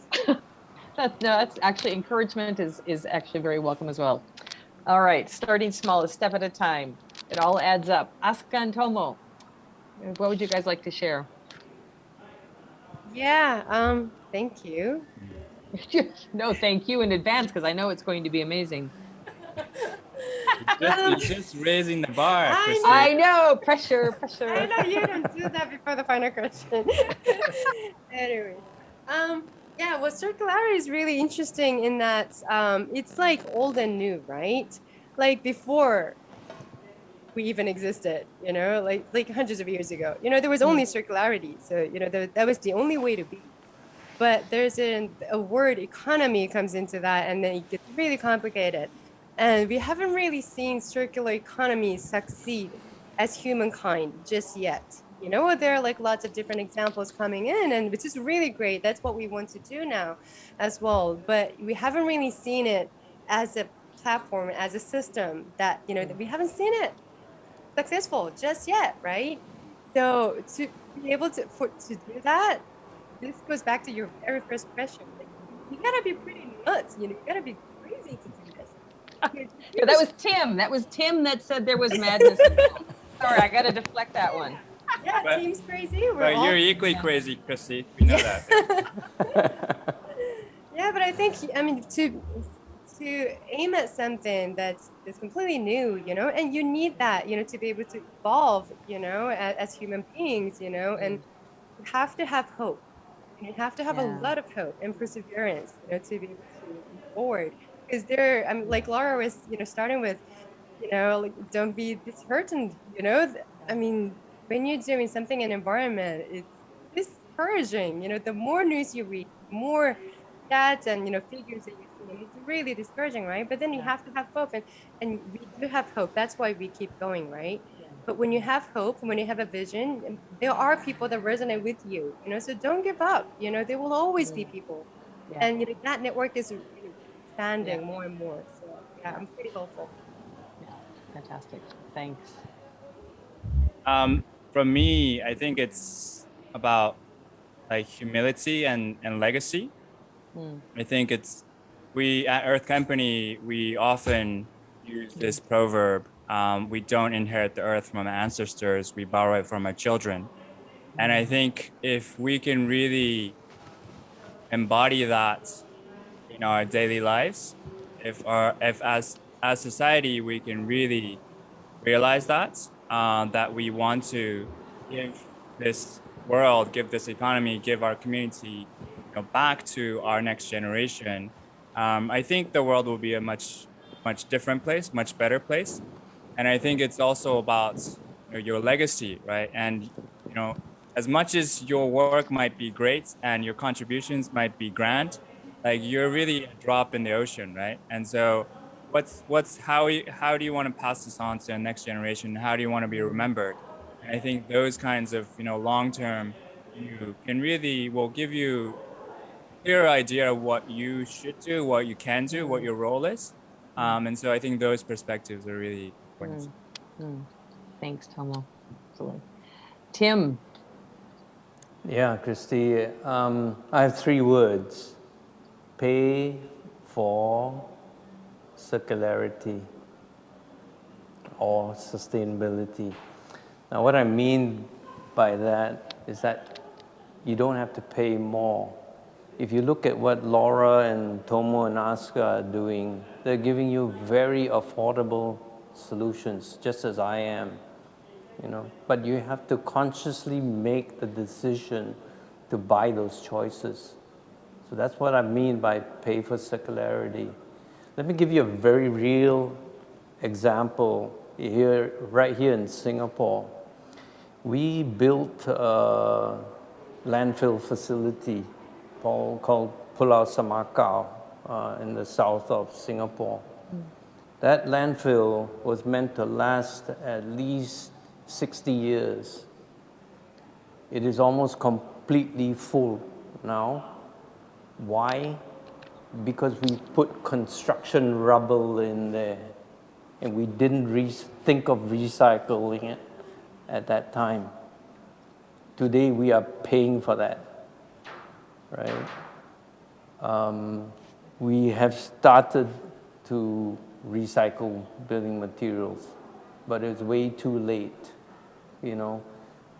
That's actually encouragement is actually very welcome as well. All right, starting small, a step at a time. It all adds up. Asuka and Tomo, what would you guys like to share? Yeah, thank you. No, thank you in advance because I know it's going to be amazing. You're just raising the bar, Christy. I know, pressure. I know you don't do that before the final question. Anyway, yeah, well, circularity is really interesting in that it's like old and new, right? Like before we even existed, you know, like hundreds of years ago, you know, there was only circularity. So, you know, that was the only way to be. But there's a word economy comes into that, and then it gets really complicated. And we haven't really seen circular economy succeed as humankind just yet. You know, there are like lots of different examples coming in, and which is really great. That's what we want to do now as well. But we haven't really seen it as a platform, as a system that, you know, that we haven't seen it successful just yet, right? So to be able to do that, this goes back to your very first question. Like, you gotta be pretty nuts, you know, you gotta be crazy to do this. Yeah, that was Tim. That was Tim that said there was madness. Sorry, I gotta deflect that one. Yeah, But- Tim's crazy. But you're equally crazy, Christy. We know that. Yeah, but I think, I mean, to aim at something that's completely new, you know, and you need that, you know, to be able to evolve, you know, as human beings, you know, and you have to have hope. You have to have a lot of hope and perseverance, you know, to be able to move forward. Because there, I mean, like Laura was, you know, starting with, you know, like don't be disheartened, you know. I mean, when you're doing something in environment, it's discouraging. You know, the more news you read, the more stats and, you know, figures that you see, and it's really discouraging, right? But then you have to have hope, and we do have hope. That's why we keep going, right? But when you have hope, when you have a vision, there are people that resonate with you, you know, so don't give up. You know, there will always be people. And, you know, that network is, you know, expanding more and more. So, yeah, I'm pretty hopeful. Yeah, fantastic. Thanks. For me, I think it's about like humility and legacy. I think we at Earth Company, we often use this proverb, we don't inherit the earth from our ancestors, we borrow it from our children. And I think if we can really embody that in our daily lives, if as society we can really realize that that we want to give this world, give this economy, give our community, you know, back to our next generation, I think the world will be a much different place, much better place. And I think it's also about, you know, your legacy, right? And, you know, as much as your work might be great and your contributions might be grand, like you're really a drop in the ocean, right? And so how do you want to pass this on to the next generation? How do you want to be remembered? And I think those kinds of, you know, long-term view can really will give you a clear idea of what you should do, what you can do, what your role is. And so I think those perspectives are really important. Thanks, Tomo. Absolutely. Tim. Yeah, Christy, I have 3 words: pay for circularity or sustainability. Now, what I mean by that is that you don't have to pay more. If you look at what Laura and Tomo and Aska are doing, they're giving you very affordable solutions, just as I am, you know. But you have to consciously make the decision to buy those choices. So that's what I mean by pay for circularity. Let me give you a very real example here, right here in Singapore. We built a landfill facility called Pulau Semakau in the south of Singapore. That landfill was meant to last at least 60 years. It is almost completely full now. Why? Because we put construction rubble in there and we didn't think of recycling it at that time. Today we are paying for that, right? We have started to recycle building materials, but it's way too late, you know.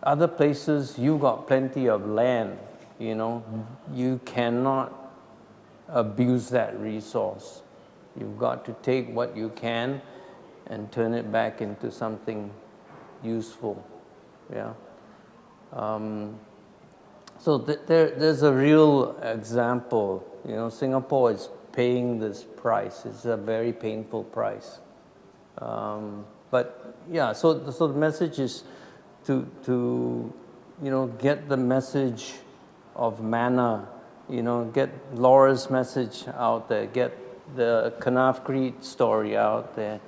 Other places, you got plenty of land, you know. You cannot abuse that resource. You've got to take what you can and turn it back into something useful, yeah. So there's a real example, you know. Singapore is paying this price. It's a very painful price. But yeah, so the message is to you know, get the message of manna, you know, get Laura's message out there, get the Kanaf Creed story out there,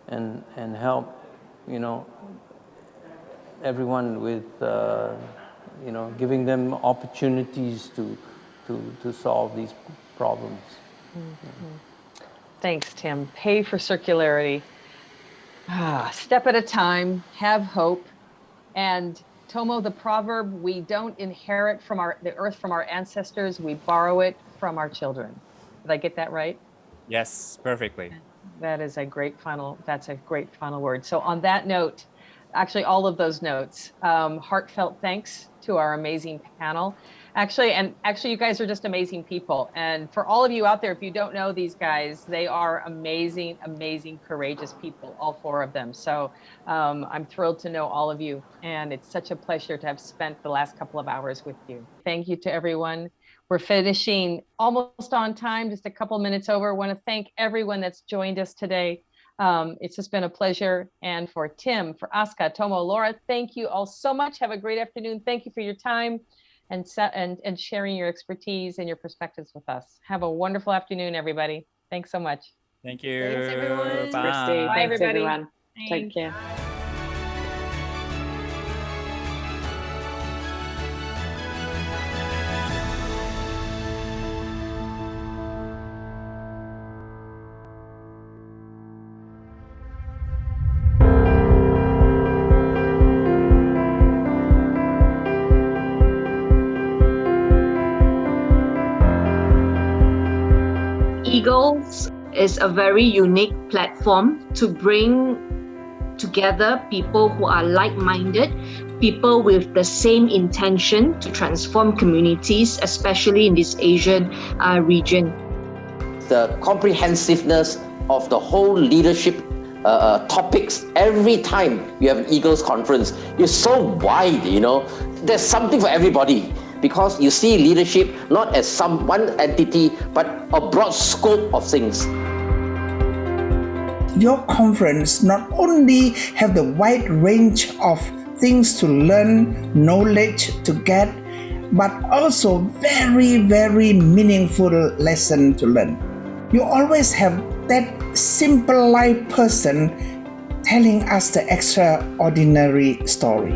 and help, you know, everyone with you know, giving them opportunities to solve these problems. Mm-hmm. Thanks, Tim. Pay for circularity. Step at a time, have hope. And Tomo, the proverb, we don't inherit the earth from our ancestors, we borrow it from our children. Did I get that right? Yes, perfectly. That's a great final word. So on that note, actually all of those notes, heartfelt thanks to our amazing panel. Actually, you guys are just amazing people. And for all of you out there, if you don't know these guys, they are amazing, amazing, courageous people, all four of them. So I'm thrilled to know all of you. And it's such a pleasure to have spent the last couple of hours with you. Thank you to everyone. We're finishing almost on time, just a couple minutes over. I want to thank everyone that's joined us today. It's just been a pleasure. And for Tim, for Aska, Tomo, Laura, thank you all so much. Have a great afternoon. Thank you for your time and sharing your expertise and your perspectives with us. Have a wonderful afternoon, everybody. Thanks so much. Thank you. Thanks, everyone. Bye. Christy. Bye, Thanks, everybody. everyone. Take Thanks. care. Eagles is a very unique platform to bring together people who are like-minded, people with the same intention to transform communities, especially in this Asian region. The comprehensiveness of the whole leadership topics every time you have an Eagles conference is so wide, you know. There's something for everybody, because you see leadership not as one entity, but a broad scope of things. Your conference not only have the wide range of things to learn, knowledge to get, but also very, very meaningful lesson to learn. You always have that simple life person telling us the extraordinary story.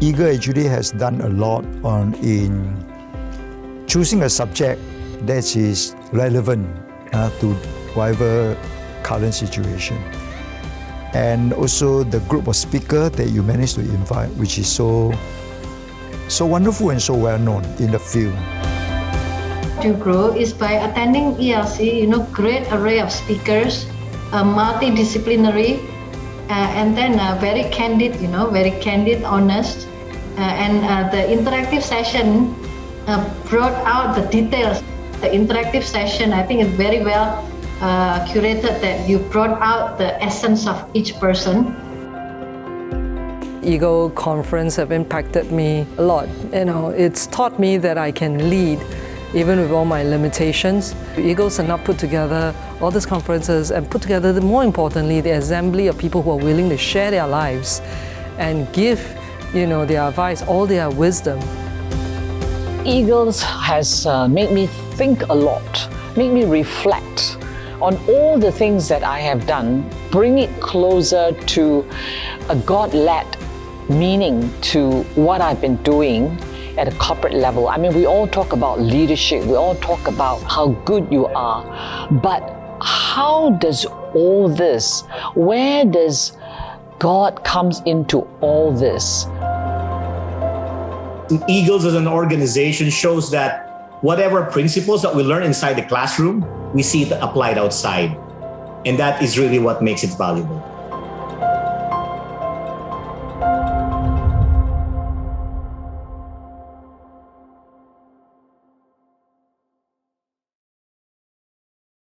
Eagle actually has done a lot in choosing a subject that is relevant to whatever current situation. And also the group of speakers that you managed to invite, which is so wonderful and so well known in the field. To grow is by attending ELC, great array of speakers, multidisciplinary, and then very candid, honest, The interactive session brought out the details. The interactive session, I think, is very well curated, that you brought out the essence of each person. Eagle Conference have impacted me a lot. It's taught me that I can lead even with all my limitations. Eagles are not put together, all these conferences, and put together, more importantly, the assembly of people who are willing to share their lives and give, their advice, all their wisdom. Eagles has made me think a lot, made me reflect on all the things that I have done, bring it closer to a God-led meaning to what I've been doing at a corporate level. I mean, we all talk about leadership, we all talk about how good you are, but how does all this, where does God comes into all this? Eagles as an organization shows that whatever principles that we learn inside the classroom, we see it applied outside. And that is really what makes it valuable.